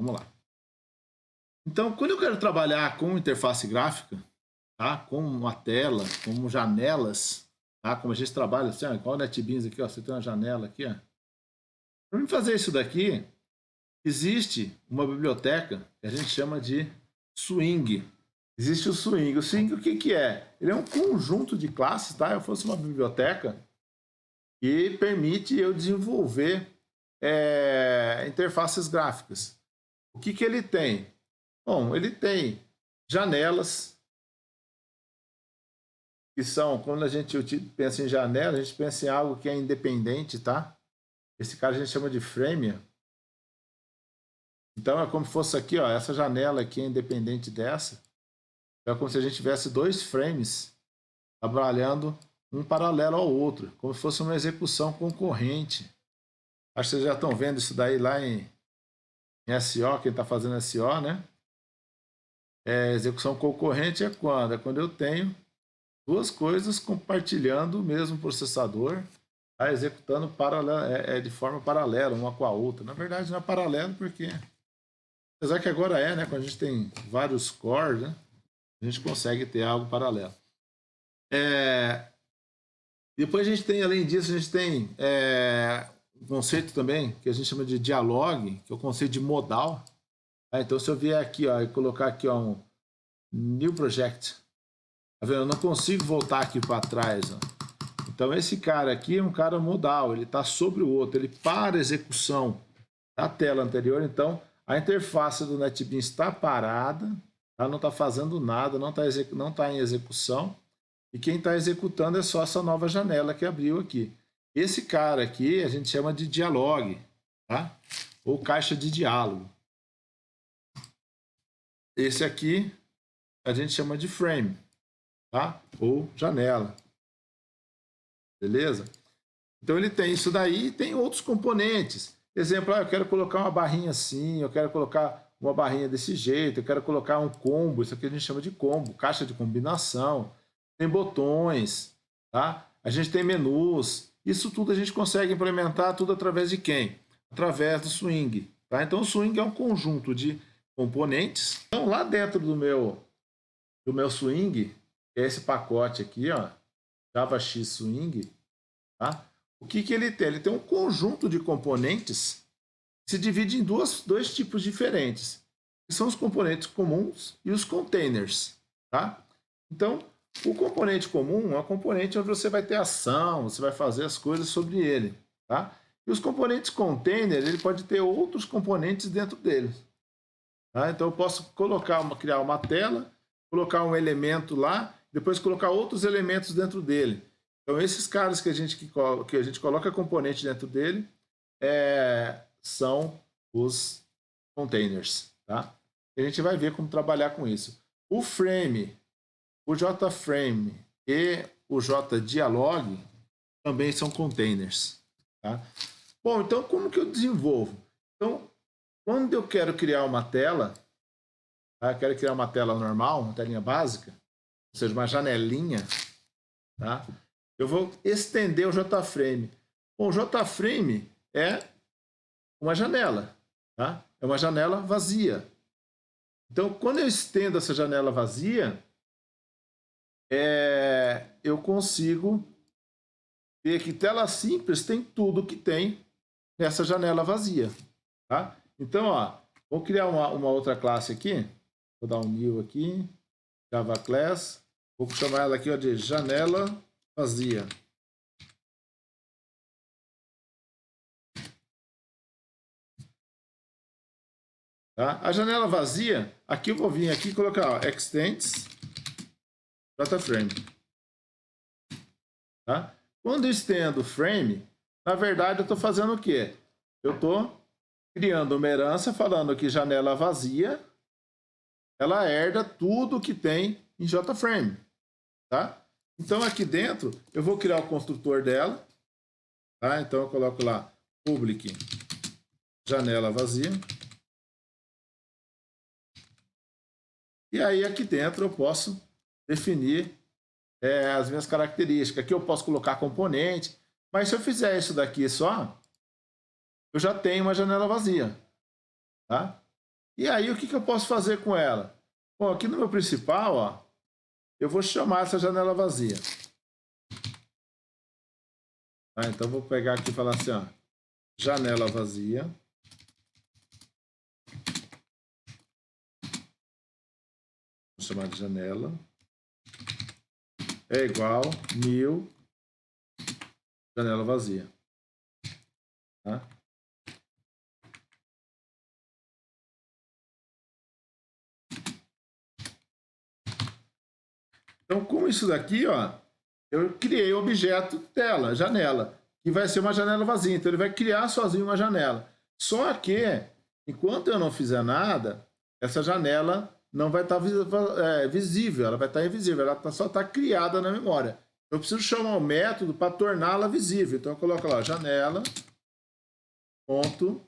Vamos lá. Então, quando eu quero trabalhar com interface gráfica, tá? Com uma tela, com janelas, tá? Como a gente trabalha, assim, ó, igual o NetBeans aqui, ó, você tem uma janela aqui, ó. Para mim fazer isso daqui, existe uma biblioteca que a gente chama de Swing. Existe o Swing. O Swing, o que que é? Ele é um conjunto de classes, tá? Eu fosse uma biblioteca que permite eu desenvolver interfaces gráficas. O que que ele tem? Bom, ele tem janelas, que são, quando a gente pensa em janela, a gente pensa em algo que é independente, tá? Esse cara a gente chama de frame. Então é como se fosse aqui, ó, essa janela aqui é independente dessa. É como se a gente tivesse dois frames trabalhando um paralelo ao outro, como se fosse uma execução concorrente. Acho que vocês já estão vendo isso daí lá em SO, quem está fazendo SO, né? Execução concorrente é quando? É quando eu tenho duas coisas compartilhando o mesmo processador, tá? Executando de forma paralela, uma com a outra. Na verdade, não é paralelo porque, apesar que agora né? Quando a gente tem vários cores, né? A gente consegue ter algo paralelo. Depois a gente tem, além disso, a gente tem um conceito também que a gente chama de dialogue, que é o conceito de modal. Então, se eu vier aqui ó, e colocar aqui ó, um New Project, tá vendo? Eu não consigo voltar aqui para trás. Ó. Então, esse cara aqui é um cara modal, ele está sobre o outro, ele para a execução da tela anterior. Então, a interface do NetBeans está parada, ela não está fazendo nada, não está em execução. E quem está executando é só essa nova janela que abriu aqui. Esse cara aqui a gente chama de dialogue, tá? Ou caixa de diálogo. Esse aqui a gente chama de frame, tá? Ou janela. Beleza? Então ele tem isso daí e tem outros componentes. Exemplo, eu quero colocar uma barrinha assim, eu quero colocar uma barrinha desse jeito, eu quero colocar um combo, isso aqui a gente chama de combo, caixa de combinação. Tem botões, tá? A gente tem menus. Isso tudo a gente consegue implementar tudo através de quem? Através do Swing, tá? Então o Swing é um conjunto de componentes. Então lá dentro do meu Swing, é esse pacote aqui, ó, JavaX Swing, tá? O que que ele tem? Ele tem um conjunto de componentes que se divide em dois tipos diferentes, que são os componentes comuns e os containers, tá? Então, o componente comum é um componente onde você vai ter ação, você vai fazer as coisas sobre ele, tá? E os componentes container, ele pode ter outros componentes dentro dele. Tá? Então, eu posso criar uma tela, colocar um elemento lá, depois colocar outros elementos dentro dele. Então, esses caras que a gente coloca componente dentro dele são os containers. Tá? A gente vai ver como trabalhar com isso. O frame, o JFrame e o JDialog também são containers. Tá? Bom, então como que eu desenvolvo? Então, quando eu quero criar uma tela, tá? Quero criar uma tela normal, uma telinha básica, ou seja, uma janelinha, tá? Eu vou estender o JFrame. Bom, o JFrame é uma janela, tá? É uma janela vazia. Então, quando eu estendo essa janela vazia, eu consigo ver que tela simples tem tudo que tem nessa janela vazia, tá? Então, ó, vou criar uma outra classe aqui. Vou dar um new aqui, Java Class. Vou chamar ela aqui ó, de janela vazia. Tá? A janela vazia, aqui eu vou vir aqui e colocar ó, extends JFrame. Tá? Quando eu estendo o frame, na verdade eu estou fazendo o quê? Eu estou criando uma herança falando que janela vazia, ela herda tudo que tem em JFrame. Tá? Então aqui dentro eu vou criar o construtor dela. Tá? Então eu coloco lá public janela vazia. E aí aqui dentro eu posso definir as minhas características. Aqui eu posso colocar componente, mas se eu fizer isso daqui só, eu já tenho uma janela vazia. Tá? E aí, o que, que eu posso fazer com ela? Bom, aqui no meu principal, ó, eu vou chamar essa janela vazia. Tá? Então, vou pegar aqui e falar assim, ó, janela vazia. Vou chamar de janela. É igual 1000 janela vazia. Tá? Então, com isso daqui, ó, eu criei o objeto tela, janela, que vai ser uma janela vazia. Então, ele vai criar sozinho uma janela. Só que, enquanto eu não fizer nada, essa janela não vai estar visível, ela vai estar invisível, ela só está criada na memória. Eu preciso chamar um método para torná-la visível. Então, eu coloco lá, janela, ponto,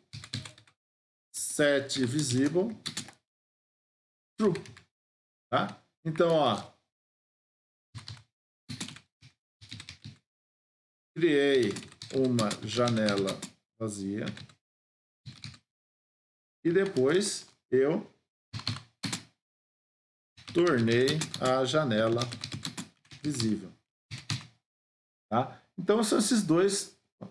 set visible, true. Tá? Então, ó, criei uma janela vazia e depois eu tornei a janela visível. Tá? Então são esses dois. A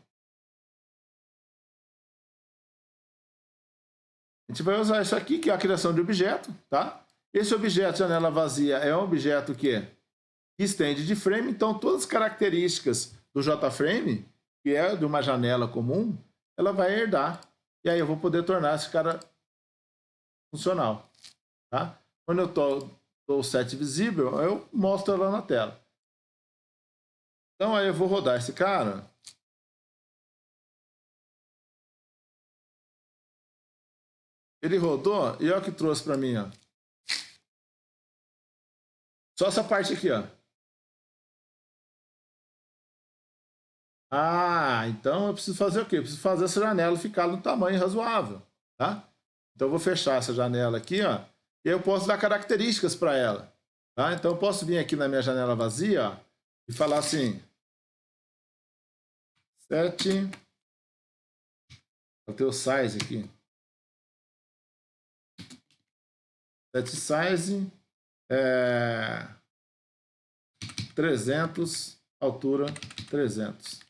gente vai usar isso aqui, que é a criação de objeto. Tá? Esse objeto janela vazia é um objeto que estende de frame, então todas as características do JFrame, que é de uma janela comum, ela vai herdar. E aí eu vou poder tornar esse cara funcional. Tá? Quando eu dou o set visível, eu mostro ela na tela. Então aí eu vou rodar esse cara. Ele rodou e olha o que trouxe para mim. Ó. Só essa parte aqui. Ó. Ah, então eu preciso fazer o quê? Eu preciso fazer essa janela ficar no tamanho razoável. Tá? Então eu vou fechar essa janela aqui. Ó, e eu posso dar características para ela. Tá? Então eu posso vir aqui na minha janela vazia ó, e falar assim. Set. Vou ter o size aqui. Set size. 300, altura 300.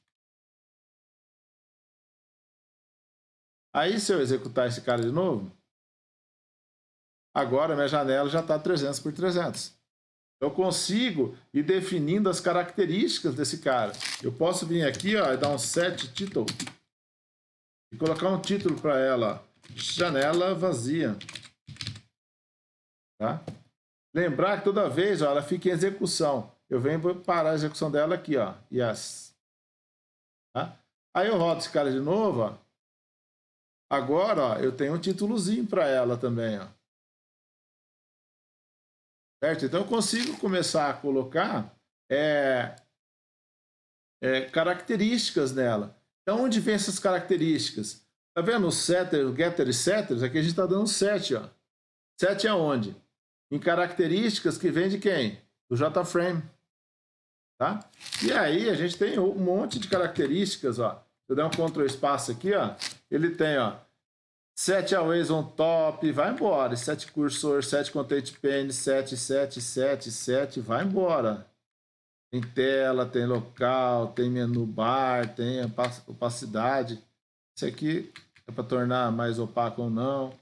Aí, se eu executar esse cara de novo, agora minha janela já está 300 por 300. Eu consigo ir definindo as características desse cara. Eu posso vir aqui ó, e dar um set title e colocar um título para ela, ó, janela vazia. Tá? Lembrar que toda vez ó, ela fica em execução. Eu venho parar a execução dela aqui, ó. Yes. Tá? Aí eu rodo esse cara de novo, ó. Agora, ó, eu tenho um títulozinho para ela também, ó. Certo? Então eu consigo começar a colocar características nela. Então, onde vem essas características? Tá vendo o setter, o getter e setters? Aqui a gente está dando set, ó. Set é onde? Em características que vem de quem? Do JFrame. Tá? E aí a gente tem um monte de características, ó. Se eu der um Ctrl espaço aqui, ó, ele tem, ó, set always on top, vai embora. Set cursor, set content pane, set, vai embora. Tem tela, tem local, tem menu bar, tem opacidade. Isso aqui é para tornar mais opaco ou não.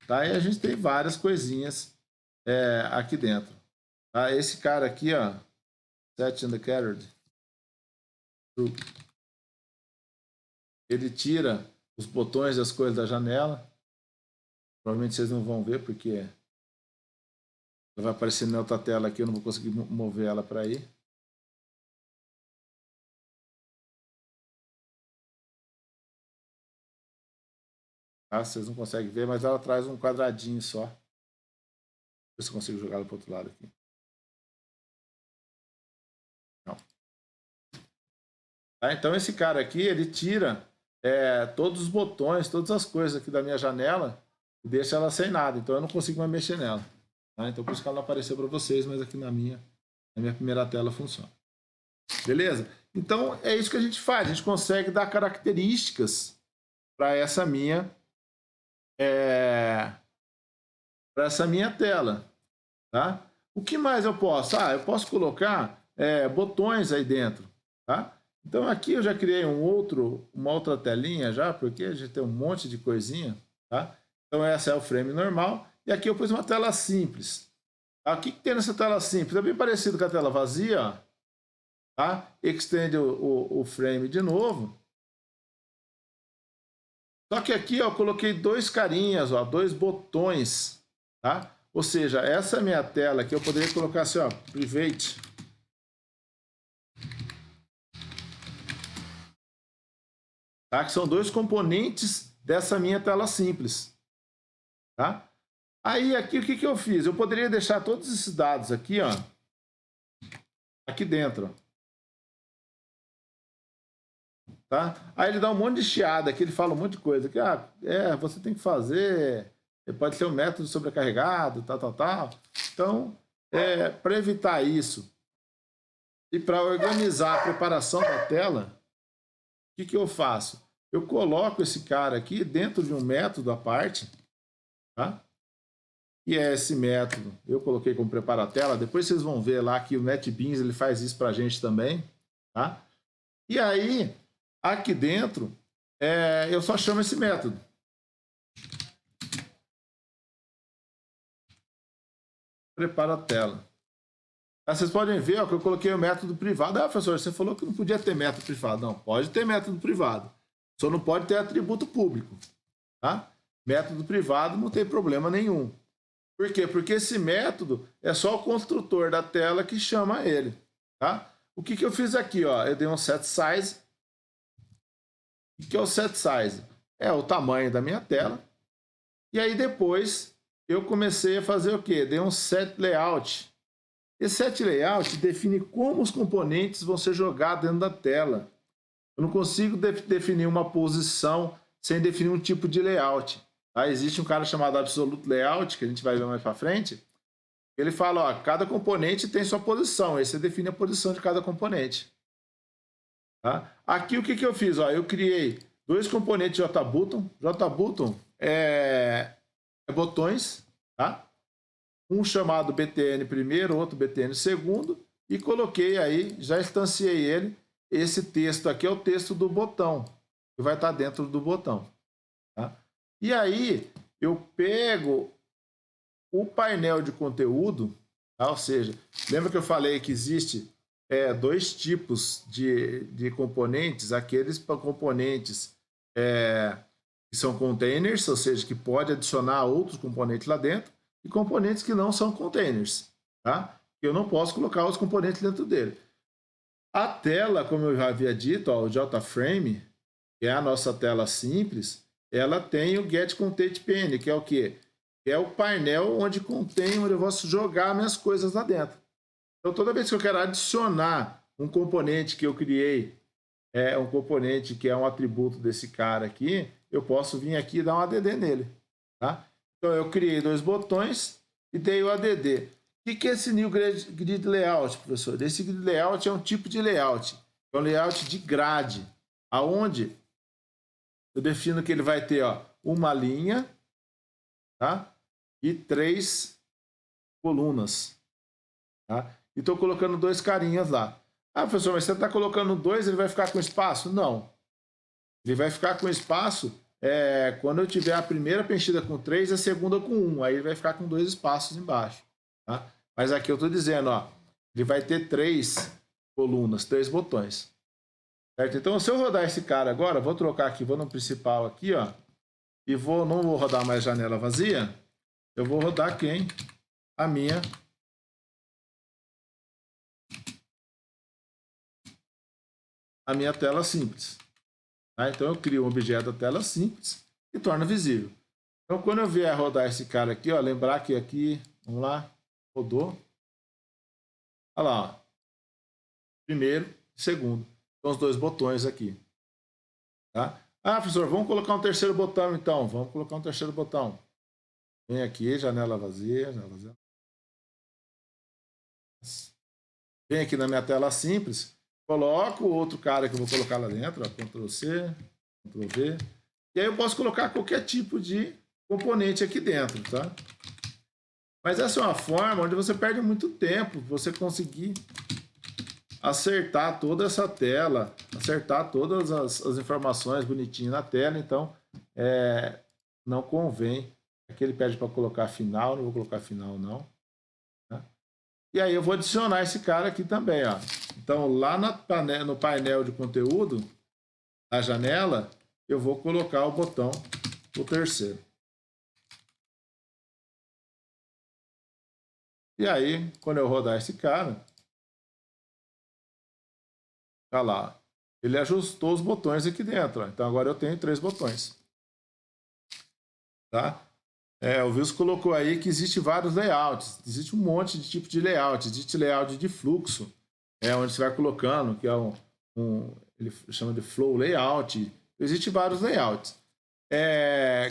Tá? E a gente tem várias coisinhas aqui dentro. Tá? Esse cara aqui, ó, set indicated, ele tira os botões e as coisas da janela. Provavelmente vocês não vão ver porque ela vai aparecer na outra tela aqui, eu não vou conseguir mover ela para aí. Tá? Vocês não conseguem ver, mas ela traz um quadradinho só. Ver se eu consigo jogar ela para o outro lado aqui. Não. Tá? Então esse cara aqui, ele tira todos os botões, todas as coisas aqui da minha janela e deixa ela sem nada. Então eu não consigo mais mexer nela. Tá? Então por isso que ela não apareceu para vocês, mas aqui na minha primeira tela funciona. Beleza? Então é isso que a gente faz. A gente consegue dar características para essa minha para essa minha tela, tá? O que mais eu posso? Eu posso colocar botões aí dentro, tá? Então aqui eu já criei uma outra telinha já, porque a gente tem um monte de coisinha, tá? Então essa é o frame normal, e aqui eu pus uma tela simples. Tá? O que tem nessa tela simples? É bem parecido com a tela vazia, ó, tá? Extende o frame de novo. Só que aqui ó, eu coloquei dois carinhas, ó, dois botões, tá? Ou seja, essa é a minha tela aqui, eu poderia colocar assim, ó, private. Tá? Que são dois componentes dessa minha tela simples. Tá? Aí aqui o que eu fiz? Eu poderia deixar todos esses dados aqui, ó, aqui dentro. Tá? Aí ele dá um monte de chiada aqui, ele fala um monte de coisa. Que, você tem que fazer, pode ser um método sobrecarregado, tal. Então, para evitar isso e para organizar a preparação da tela, o que eu faço? Eu coloco esse cara aqui dentro de um método à parte, tá? E é esse método, eu coloquei como preparar tela, depois vocês vão ver lá que o NetBeans ele faz isso para a gente também, tá? E aí, aqui dentro, eu só chamo esse método. Prepara a tela. Aí vocês podem ver ó, que eu coloquei o método privado. Professor, você falou que não podia ter método privado. Não, pode ter método privado. Só não pode ter atributo público. Tá? Método privado não tem problema nenhum. Por quê? Porque esse método é só o construtor da tela que chama ele. Tá? O que eu fiz aqui? Ó? Eu dei um set size. O que é o set size? É o tamanho da minha tela. E aí depois eu comecei a fazer o quê? Dei um set layout. Esse set layout define como os componentes vão ser jogados dentro da tela. Eu não consigo definir uma posição sem definir um tipo de layout. Tá? Existe um cara chamado Absolute Layout, que a gente vai ver mais para frente. Ele fala, ó, cada componente tem sua posição. Aí você define a posição de cada componente. Tá? Aqui o que eu fiz? Ó, eu criei dois componentes JButton. JButton é botões, tá? Um chamado BTN primeiro, outro BTN segundo, e coloquei aí, já instanciei ele. Esse texto aqui é o texto do botão, que vai estar dentro do botão. Tá? E aí, eu pego o painel de conteúdo, tá? Ou seja, lembra que eu falei que existe dois tipos de componentes, aqueles componentes que são containers, ou seja, que pode adicionar outros componentes lá dentro, e componentes que não são containers, tá? Eu não posso colocar os componentes dentro dele. A tela, como eu já havia dito, ó, o JFrame, que é a nossa tela simples, ela tem o getContentPane, que é o quê? Que é o painel onde eu posso jogar minhas coisas lá dentro. Então, toda vez que eu quero adicionar um componente que eu criei, um componente que é um atributo desse cara aqui, eu posso vir aqui e dar um add nele, tá? Então, eu criei dois botões e dei o add. O que é esse New Grid Layout, professor? Esse Grid Layout é um tipo de layout. É um layout de grade, aonde eu defino que ele vai ter uma linha, tá? E 3 colunas. Tá? E estou colocando dois carinhas lá. Professor, mas você está colocando dois, ele vai ficar com espaço? Não. Ele vai ficar com espaço quando eu tiver a primeira preenchida com 3 e a segunda com 1. Aí ele vai ficar com 2 espaços embaixo. Tá? Mas aqui eu estou dizendo, ele vai ter 3 colunas, 3 botões. Certo? Então, se eu rodar esse cara agora, vou trocar aqui, vou no principal aqui, e não vou rodar mais janela vazia, eu vou rodar quem? A minha tela simples. Tá? Então, eu crio um objeto da tela simples e torno visível. Então, quando eu vier rodar esse cara aqui, lembrar que aqui, vamos lá, rodou. Olha lá, primeiro e segundo. São os dois botões aqui. Tá? Professor, vamos colocar um terceiro botão, então. Vamos colocar um terceiro botão. Vem aqui, janela vazia, janela vazia. Vem aqui na minha tela simples, coloco o outro cara que eu vou colocar lá dentro, Ctrl C, Ctrl V. E aí eu posso colocar qualquer tipo de componente aqui dentro, tá? Mas essa é uma forma onde você perde muito tempo, você conseguir acertar toda essa tela, acertar todas as informações bonitinho na tela, então não convém. Aqui ele pede para colocar final, não vou colocar final não. Né? E aí eu vou adicionar esse cara aqui também, ó. Então lá no painel de conteúdo, na janela, eu vou colocar o botão, o terceiro. E aí, quando eu rodar esse cara, tá lá, ele ajustou os botões aqui dentro. Ó. Então agora eu tenho 3 botões. Tá? O Vils colocou aí que existe vários layouts, existe um monte de tipo de layout, existe layout de fluxo, onde você vai colocando, que é ele chama de flow layout, existe vários layouts,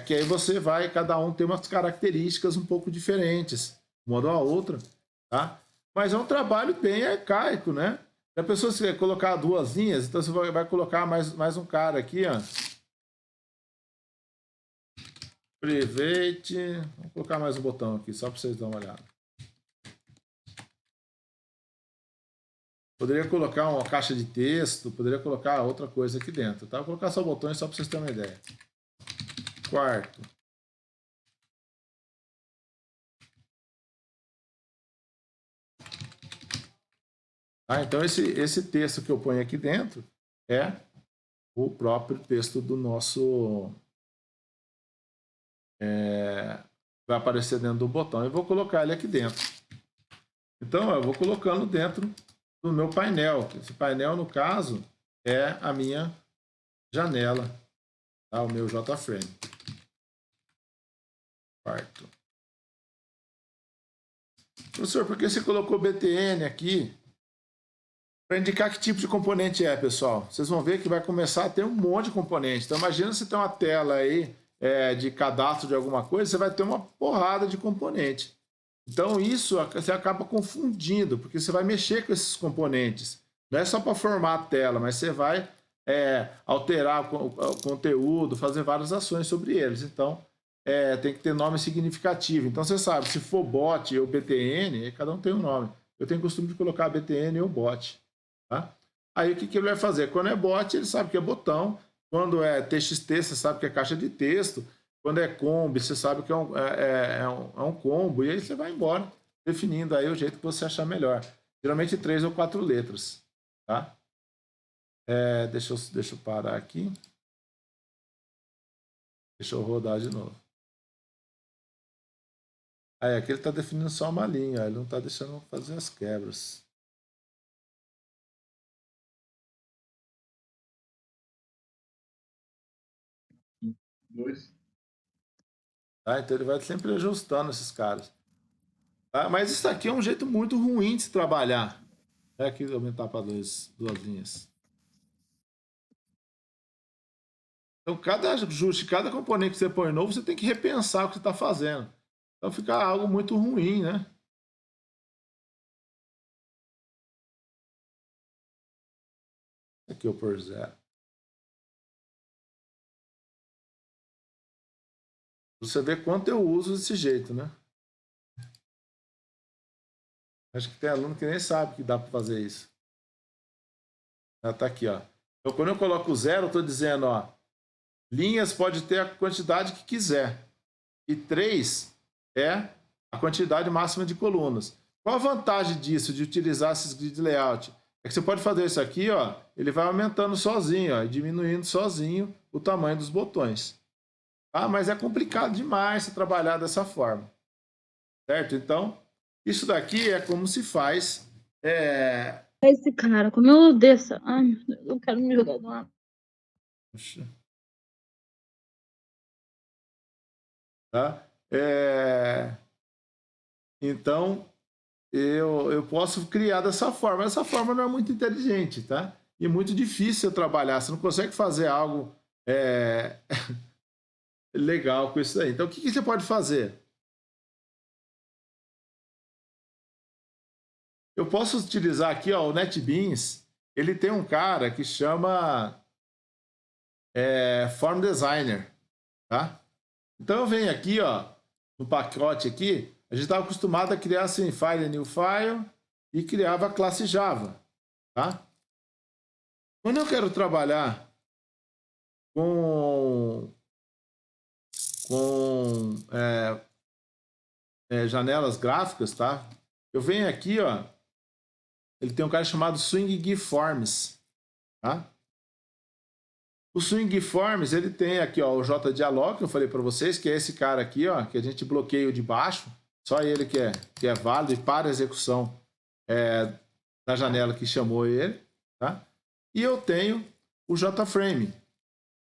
que aí você vai, cada um tem umas características um pouco diferentes, uma da outra, tá? Mas é um trabalho bem arcaico, né? Se a pessoa se colocar 2 linhas, então você vai colocar mais um cara aqui, ó. Private. Vamos colocar mais um botão aqui, só para vocês darem uma olhada. Poderia colocar uma caixa de texto, poderia colocar outra coisa aqui dentro, tá? Vou colocar só botões só para vocês terem uma ideia. Quarto. Então esse texto que eu ponho aqui dentro é o próprio texto do nosso... vai aparecer dentro do botão. Eu vou colocar ele aqui dentro. Então, eu vou colocando dentro do meu painel. Esse painel, no caso, é a minha janela, tá? O meu JFrame. Quarto. Professor, por que você colocou BTN aqui? Para indicar que tipo de componente é, pessoal. Vocês vão ver que vai começar a ter um monte de componente. Então, imagina se tem uma tela aí de cadastro de alguma coisa, você vai ter uma porrada de componente. Então, isso você acaba confundindo, porque você vai mexer com esses componentes. Não é só para formar a tela, mas você vai alterar o conteúdo, fazer várias ações sobre eles. Então, tem que ter nome significativo. Então, você sabe, se for bot ou BTN, cada um tem um nome. Eu tenho costume de colocar BTN ou bot. Tá? Aí, o que ele vai fazer? Quando é bot, ele sabe que é botão. Quando é TXT, você sabe que é caixa de texto. Quando é combo, você sabe que é um combo. E aí você vai embora, definindo aí o jeito que você achar melhor. Geralmente 3 ou 4 letras. Tá? Deixa eu parar aqui. Deixa eu rodar de novo. Aqui ele está definindo só uma linha. Ele não está deixando fazer as quebras. Tá? Então ele vai sempre ajustando esses caras. Tá? Mas isso aqui é um jeito muito ruim de se trabalhar. Aqui aumentar para duas linhas. Então, cada ajuste, cada componente que você põe novo, você tem que repensar o que você está fazendo. Então, fica algo muito ruim, né? Aqui eu por zero. Você vê quanto eu uso desse jeito, né? Acho que tem aluno que nem sabe que dá para fazer isso. Tá aqui, ó. Então, quando eu coloco zero, eu estou dizendo, ó, linhas pode ter a quantidade que quiser. E 3 é a quantidade máxima de colunas. Qual a vantagem disso, de utilizar esses grid layout? É que você pode fazer isso aqui, ó, ele vai aumentando sozinho, ó, e diminuindo sozinho o tamanho dos botões. Mas é complicado demais você trabalhar dessa forma. Certo? Então, isso daqui é como se faz. Esse cara, como eu desço. Ai, meu Deus, eu quero me jogar do lado. Tá? Então, eu posso criar dessa forma. Essa forma não é muito inteligente, tá? E muito difícil eu trabalhar. Você não consegue fazer algo legal com isso aí. Então, o que você pode fazer? Eu posso utilizar aqui, ó, o NetBeans. Ele tem um cara que chama Form Designer, tá? Então eu venho aqui, ó, no pacote aqui, A gente estava acostumado a criar assim, file, new file, e criava a classe Java, tá? Quando eu quero trabalhar com janelas gráficas, tá? Eu venho aqui, ó, ele tem um cara chamado Swing GeForms, tá? O Swing GeForms, ele tem aqui, ó, o JDialog, que eu falei para vocês, que é esse cara aqui, ó, que a gente bloqueia o de baixo, só ele que é válido e para a execução da janela que chamou ele, tá? E eu tenho o JFrame,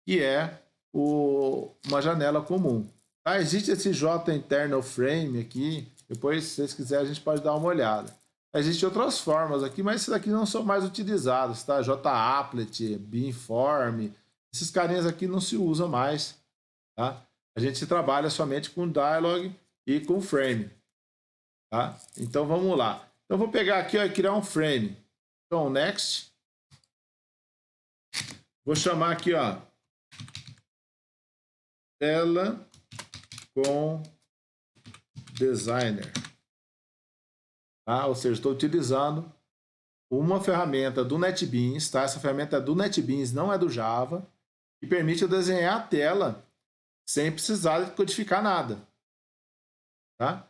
que é uma janela comum. Tá? Existe esse JInternalFrame aqui, depois, se vocês quiserem, a gente pode dar uma olhada. Existem outras formas aqui, mas esses daqui não são mais utilizados, tá? JApplet, Beamform, esses carinhas aqui não se usam mais, tá? A gente trabalha somente com Dialog e com Frame, tá? Então vamos lá. Então vou pegar aqui, ó, e criar um frame. Então Next. Vou chamar aqui, ó, tela com designer. Tá? Ou seja, estou utilizando uma ferramenta do NetBeans, tá? Essa ferramenta é do NetBeans, não é do Java, que permite eu desenhar a tela sem precisar codificar nada. Tá?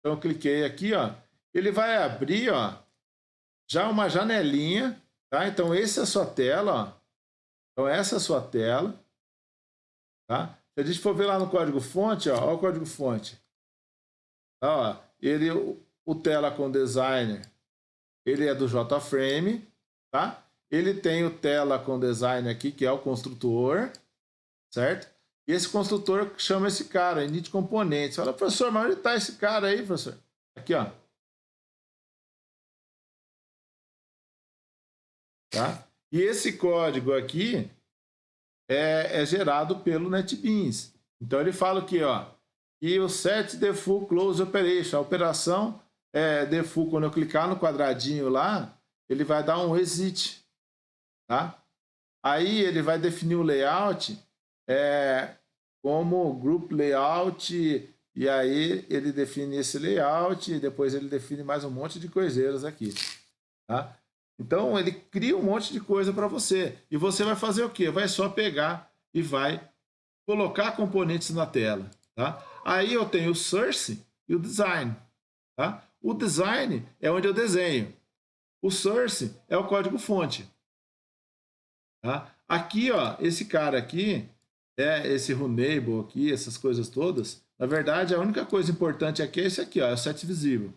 Então eu cliquei aqui, ó, ele vai abrir, ó, já uma janelinha, tá? Então essa é a sua tela, ó. Então essa é a sua tela, tá? Se a gente for ver lá no código-fonte, ó, ó o código-fonte. Tá, ó, o tela com designer, ele é do JFrame, tá? Ele tem o tela com designer aqui, que é o construtor, certo? E esse construtor chama esse cara, init componentes. Fala, professor, mas onde está esse cara aí, professor? Aqui, ó. Tá? E esse código aqui é gerado pelo NetBeans. Então ele fala aqui, ó, e o set default close operation, a operação default, quando eu clicar no quadradinho lá, ele vai dar um exit, tá? Aí ele vai definir o layout como group layout, e aí ele define esse layout, e depois ele define mais um monte de coiseiras aqui, tá? Então ele cria um monte de coisa para você, e você vai fazer o quê? Vai só pegar e vai colocar componentes na tela, tá? Aí eu tenho o source e o design, tá? O design é onde eu desenho. O source é o código fonte, tá? Aqui, ó, esse cara aqui, esse runable aqui, essas coisas todas, na verdade, a única coisa importante aqui é esse aqui, ó, é o set visível.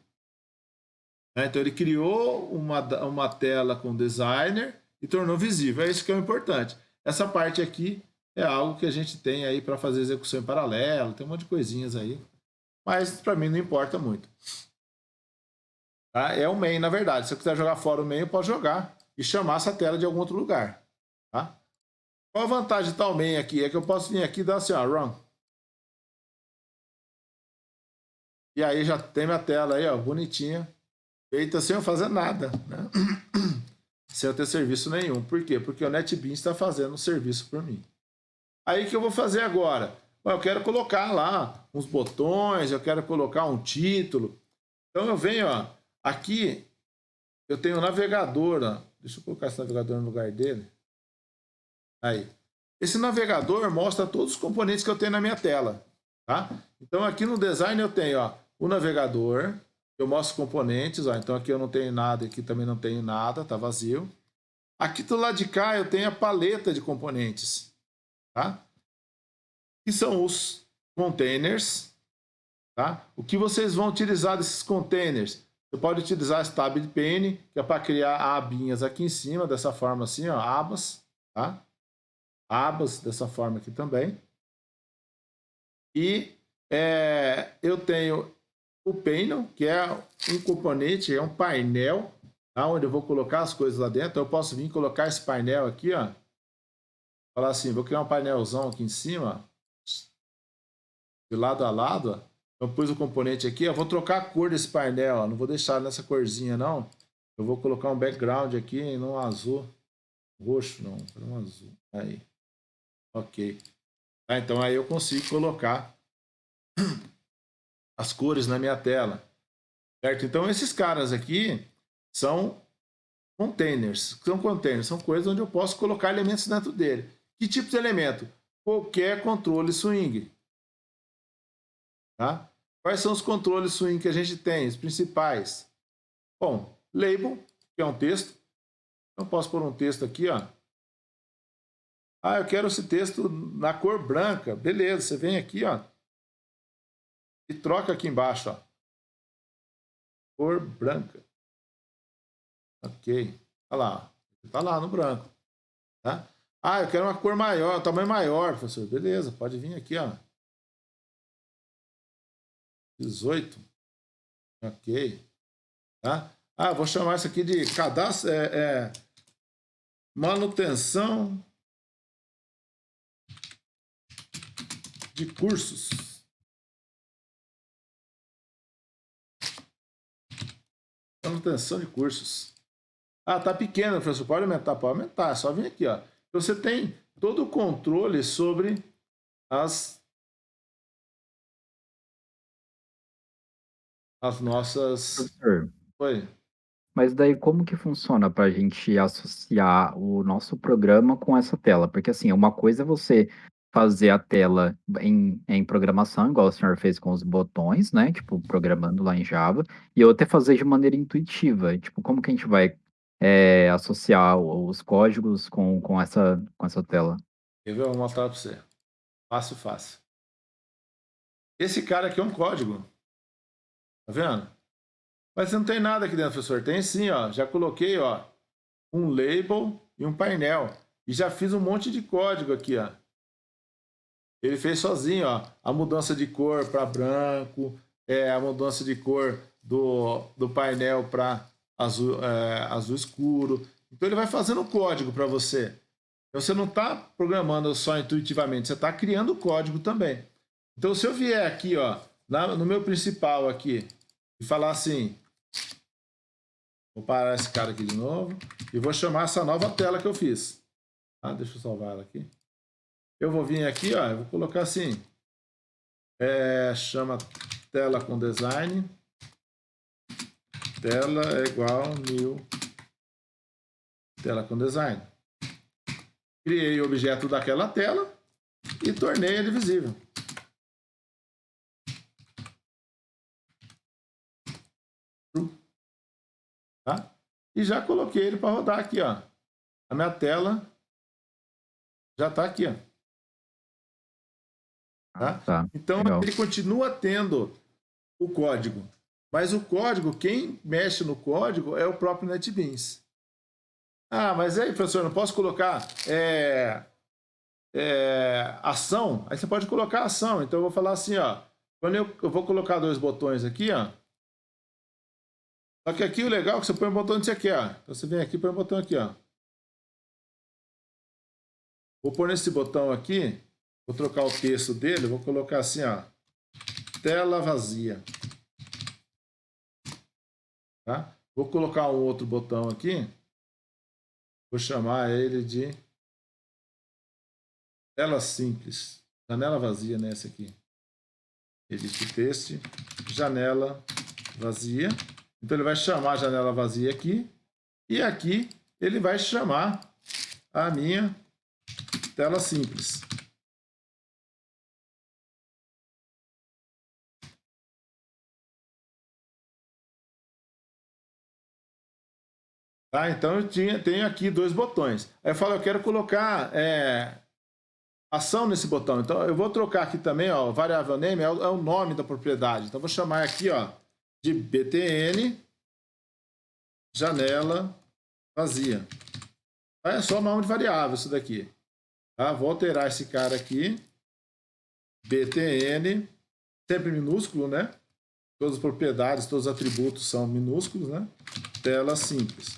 Então ele criou uma tela com designer e tornou visível. É isso que é o importante. Essa parte aqui é algo que a gente tem aí para fazer execução em paralelo, tem um monte de coisinhas aí, mas para mim não importa muito. Tá? É o main, na verdade. Se eu quiser jogar fora o main, eu posso jogar e chamar essa tela de algum outro lugar. Tá? Qual a vantagem de tal main aqui? É que eu posso vir aqui e dar assim, ó, run. E aí já tem minha tela aí, ó, bonitinha, feita sem eu fazer nada, né? Sem eu ter serviço nenhum. Por quê? Porque o NetBeans está fazendo um serviço por mim. Aí o que eu vou fazer agora? Bom, eu quero colocar lá uns botões, eu quero colocar um título. Então eu venho, ó, aqui eu tenho o navegador, ó. Deixa eu colocar esse navegador no lugar dele. Aí. Esse navegador mostra todos os componentes que eu tenho na minha tela, tá? Então aqui no design eu tenho, ó, o navegador, eu mostro os componentes, ó. Então aqui eu não tenho nada, aqui também não tenho nada, tá vazio. Aqui do lado de cá eu tenho a paleta de componentes, tá? Que são os containers, tá? O que vocês vão utilizar desses containers? Você pode utilizar esse tab de pane, que é para criar abinhas aqui em cima, dessa forma assim, ó, abas, tá? Abas dessa forma aqui também. E eu tenho o panel, que é um componente, é um painel, tá? Onde eu vou colocar as coisas lá dentro. Eu posso vir colocar esse painel aqui, ó. Falar assim, vou criar um painelzão aqui em cima, ó, de lado a lado, ó. Eu pus o componente aqui, eu vou trocar a cor desse painel, ó. Não vou deixar nessa corzinha, não. Eu vou colocar um background aqui num azul, roxo, não, um azul. Aí, ok. Então aí eu consigo colocar as cores na minha tela, certo? Então, esses caras aqui são containers. São containers, são coisas onde eu posso colocar elementos dentro dele. Que tipo de elemento? Qualquer controle swing. Tá? Quais são os controles swing que a gente tem? Os principais. Bom, label, que é um texto. Eu posso pôr um texto aqui, ó. Ah, eu quero esse texto na cor branca. Beleza, você vem aqui, ó, e troca aqui embaixo, ó. Cor branca. Ok. Olha lá. Está lá no branco. Tá? Ah, eu quero uma cor maior, tamanho maior, professor. Beleza, pode vir aqui, ó. 18. Ok. Tá? Ah, vou chamar isso aqui de cadastro, manutenção de cursos. Manutenção de cursos. Ah, tá pequeno, professor. Pode aumentar? Pode aumentar. É só vir aqui, ó. Então, você tem todo o controle sobre as nossas... Professor, Oi. mas daí como que funciona para a gente associar o nosso programa com essa tela? Porque assim, uma coisa é você fazer a tela em programação, igual o senhor fez com os botões, né? Tipo, programando lá em Java, e outra é fazer de maneira intuitiva. Tipo, como que a gente vai associar os códigos com essa tela? Eu vou mostrar para você. Fácil, fácil. Esse cara aqui é um código. Tá vendo? Mas não tem nada aqui dentro, professor. Tem sim, ó. Já coloquei, ó, um label e um painel. E já fiz um monte de código aqui, ó. Ele fez sozinho, ó. A mudança de cor para branco, a mudança de cor do painel para azul, azul escuro. Então ele vai fazendo o código para você. Então você não está programando só intuitivamente, você está criando código também. Então se eu vier aqui, ó, no meu principal aqui, e falar assim, vou parar esse cara aqui de novo, e vou chamar essa nova tela que eu fiz. Ah, deixa eu salvar ela aqui. Eu vou vir aqui, ó, eu vou colocar assim, chama tela com design, tela é igual new tela com design. Criei o objeto daquela tela e tornei ele visível. Tá? E já coloquei ele para rodar aqui, ó. A minha tela já está aqui, ó. Tá? Tá, Então legal. ele continua tendo o código, mas o código, quem mexe no código é o próprio NetBeans. Ah, mas aí, professor, não posso colocar ação? Aí você pode colocar ação. Então eu vou falar assim, ó. Quando eu vou colocar dois botões aqui, ó. Só que aqui o legal é que você põe um botão onde você quer, ó. Então você vem aqui e põe um botão aqui, ó. Vou pôr nesse botão aqui, vou trocar o texto dele, vou colocar assim, ó. Tela vazia. Tá? Vou colocar um outro botão aqui. Vou chamar ele de tela simples. Janela vazia nessa aqui. Edit texto, janela vazia. Então ele vai chamar a janela vazia aqui. E aqui ele vai chamar a minha tela simples. Tá? Então eu tenho aqui dois botões. Aí eu falo, eu quero colocar ação nesse botão. Então eu vou trocar aqui também, ó, variável name é o nome da propriedade. Então eu vou chamar aqui, ó, de btn janela vazia. É só nome de variável isso daqui. Tá? Vou alterar esse cara aqui. btn, sempre minúsculo, né? Todas as propriedades, todos os atributos são minúsculos, né? Tela simples.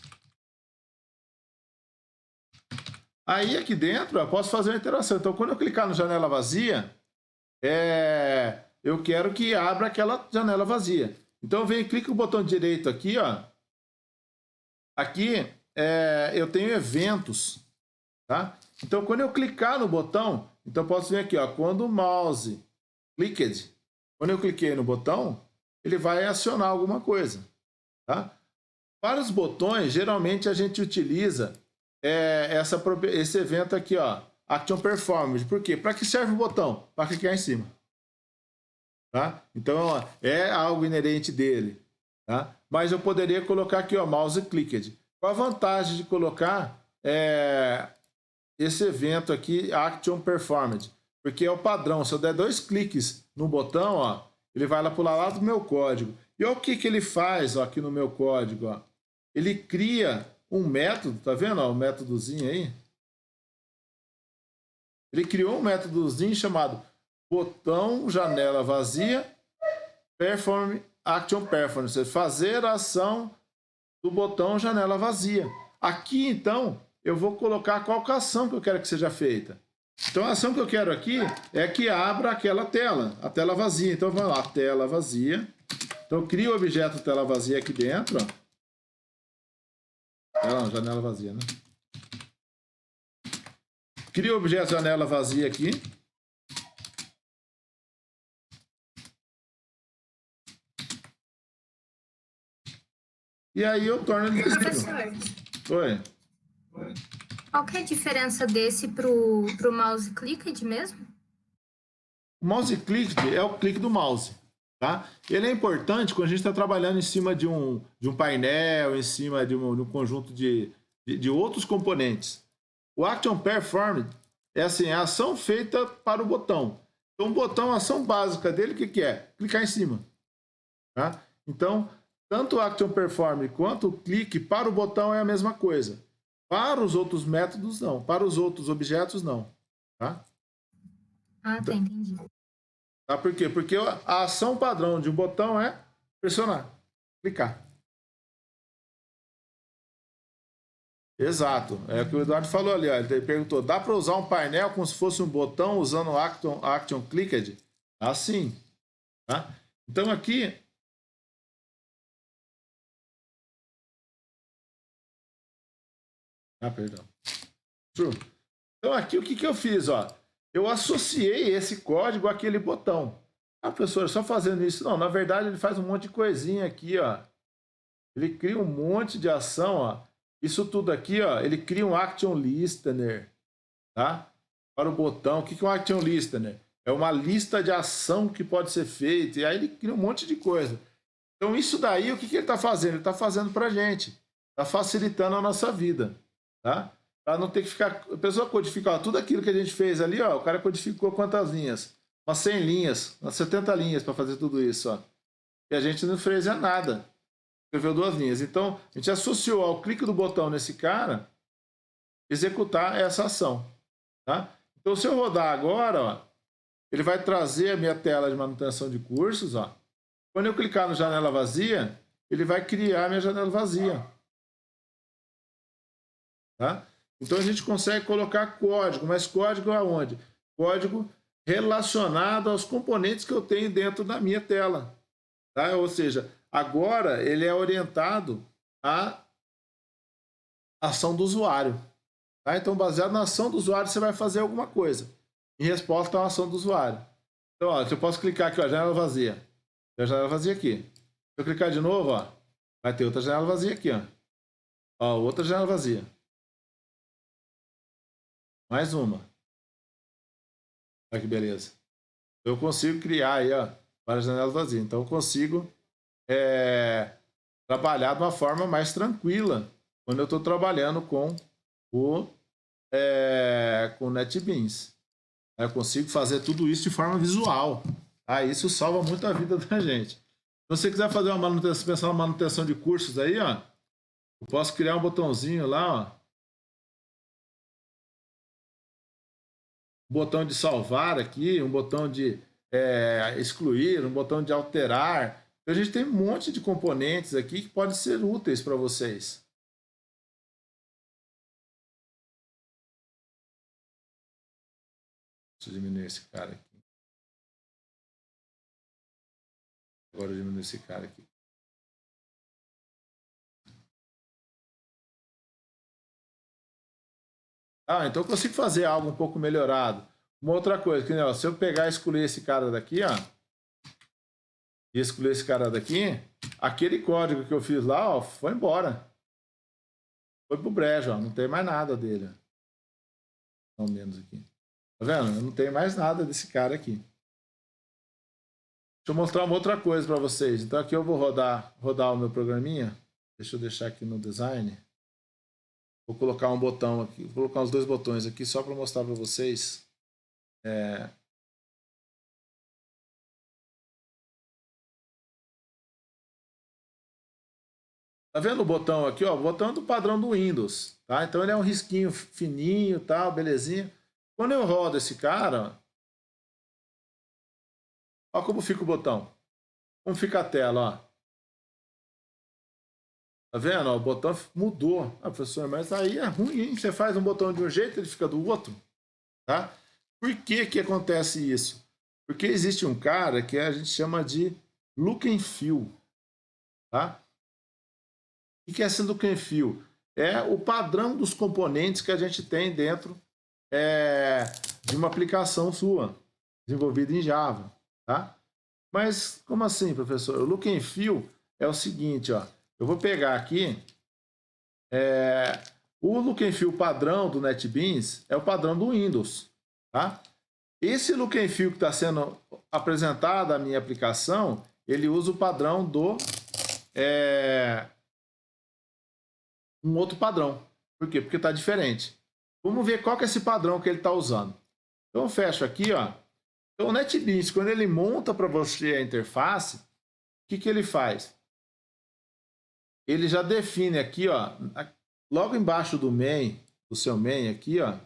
Aí aqui dentro eu posso fazer uma interação. Então quando eu clicar no janela vazia, eu quero que abra aquela janela vazia. Então eu venho e clico no botão direito aqui, ó. Aqui eu tenho eventos, tá? Então quando eu clicar no botão, então eu posso vir aqui, ó. Quando o mouse clicked, Quando eu cliquei no botão, ele vai acionar alguma coisa. Tá? Para os botões, geralmente a gente utiliza esse evento aqui, ó, Action Performance. Por quê? Para que serve o botão? Para clicar em cima. Tá? Então, ó, é algo inerente dele. Tá? Mas eu poderia colocar aqui, ó, Mouse Clicked. Qual a vantagem de colocar esse evento aqui, Action Performance? Porque é o padrão. Se eu der 2 cliques no botão, ó, ele vai lá pular lá do meu código. E olha o que ele faz, ó, aqui no meu código. Ó. Ele cria um método, tá vendo? Ó, o métodozinho aí. Ele criou um métodozinho chamado botão janela vazia perform action performance, fazer a ação do botão janela vazia. Aqui, então, eu vou colocar qual que é a ação que eu quero que seja feita. Então, a ação que eu quero aqui é que abra aquela tela, a tela vazia. Então, vamos lá, tela vazia. Então, eu crio o objeto tela vazia aqui dentro. Ó. Janela vazia, né? Crio o objeto janela vazia aqui. E aí eu torno ele visível. Oi. Qual que é a diferença desse pro mouse clicked mesmo? O mouse clicked é o clique do mouse. Tá? Ele é importante quando a gente está trabalhando em cima de um painel, em cima de um conjunto de outros componentes. O Action Performance é assim, a ação feita para o botão. Então, o botão, a ação básica dele, o que é? Clicar em cima. Tá? Então, tanto o Action Performance quanto o clique para o botão é a mesma coisa. Para os outros métodos, não. Para os outros objetos, não. Tá? Ah, tá, entendi. Tá? Por quê? Porque a ação padrão de um botão é pressionar, clicar. Exato. É o que o Eduardo falou ali. Ó. Ele perguntou, dá para usar um painel como se fosse um botão usando o Action Clicked? Assim. Tá? Então, aqui... Ah, perdão. Então, aqui o que eu fiz? Ó? Eu associei esse código àquele botão. Ah, professor, só fazendo isso? Não, na verdade ele faz um monte de coisinha aqui, ó. Ele cria um monte de ação, ó. Isso tudo aqui, ó, ele cria um Action Listener, tá? Para o botão. O que é um Action Listener? É uma lista de ação que pode ser feita, e aí ele cria um monte de coisa. Então isso daí, o que ele está fazendo? Ele está fazendo para a gente. Está facilitando a nossa vida, tá? Para não ter que ficar... A pessoa codifica, ó, tudo aquilo que a gente fez ali, ó, o cara codificou quantas linhas? Umas 100 linhas, umas 70 linhas para fazer tudo isso, ó. E a gente não fez nada. Escreveu 2 linhas. Então, a gente associou ao clique do botão nesse cara executar essa ação, tá? Então, se eu rodar agora, ó, ele vai trazer a minha tela de manutenção de cursos, ó. Quando eu clicar no janela vazia, ele vai criar a minha janela vazia, tá? Então, a gente consegue colocar código, mas código aonde? Código relacionado aos componentes que eu tenho dentro da minha tela, tá? Ou seja, agora ele é orientado à ação do usuário, tá? Então, baseado na ação do usuário, você vai fazer alguma coisa em resposta à ação do usuário. Então, ó, eu posso clicar aqui, ó, janela vazia. Tem a janela vazia aqui. Se eu clicar de novo, ó, vai ter outra janela vazia aqui, ó. Ó, outra janela vazia. Mais uma. Olha que beleza. Eu consigo criar aí, ó, várias janelas vazias. Então, eu consigo trabalhar de uma forma mais tranquila quando eu estou trabalhando com o NetBeans. Eu consigo fazer tudo isso de forma visual. Tá? Isso salva muito a vida da gente. Se você quiser fazer uma manutenção, pensar na manutenção de cursos aí, ó, eu posso criar um botãozinho lá, ó. Um botão de salvar aqui, um botão de excluir, um botão de alterar. Então, a gente tem um monte de componentes aqui que podem ser úteis para vocês. Deixa eu diminuir esse cara aqui. Agora eu diminuo esse cara aqui. Ah, então eu consigo fazer algo um pouco melhorado. Uma outra coisa, que, ó, se eu pegar e excluir esse cara daqui, ó, e excluir esse cara daqui, aquele código que eu fiz lá, ó, foi embora. Foi pro brejo, ó, não tem mais nada dele. Ao menos aqui. Tá vendo? Eu não tenho mais nada desse cara aqui. Deixa eu mostrar uma outra coisa para vocês. Então aqui eu vou rodar o meu programinha. Deixa eu deixar aqui no design. Vou colocar um botão aqui, vou colocar os dois botões aqui só para mostrar para vocês. Tá vendo o botão aqui, ó? O botão é do padrão do Windows, tá? Então ele é um risquinho fininho, tal, belezinha. Quando eu rodo esse cara, ó como fica o botão. Como fica a tela, ó. Tá vendo? Ó, o botão mudou. Ah, professor, mas aí é ruim, hein? Você faz um botão de um jeito, ele fica do outro, tá? Por que que acontece isso? Porque existe um cara que a gente chama de look and feel, tá? O que é esse look and feel? É o padrão dos componentes que a gente tem dentro de uma aplicação sua, desenvolvida em Java, tá? Mas como assim, professor? O look and feel é o seguinte, ó. Eu vou pegar aqui o look and feel padrão do NetBeans é o padrão do Windows, tá? Esse look and feel que está sendo apresentado à minha aplicação, ele usa o padrão do um outro padrão. Por quê? Porque está diferente. Vamos ver qual que é esse padrão que ele está usando. Então eu fecho aqui, ó. Então o NetBeans, quando ele monta para você a interface, o que que ele faz? Ele já define aqui, ó, logo embaixo do main, do seu main aqui, ó,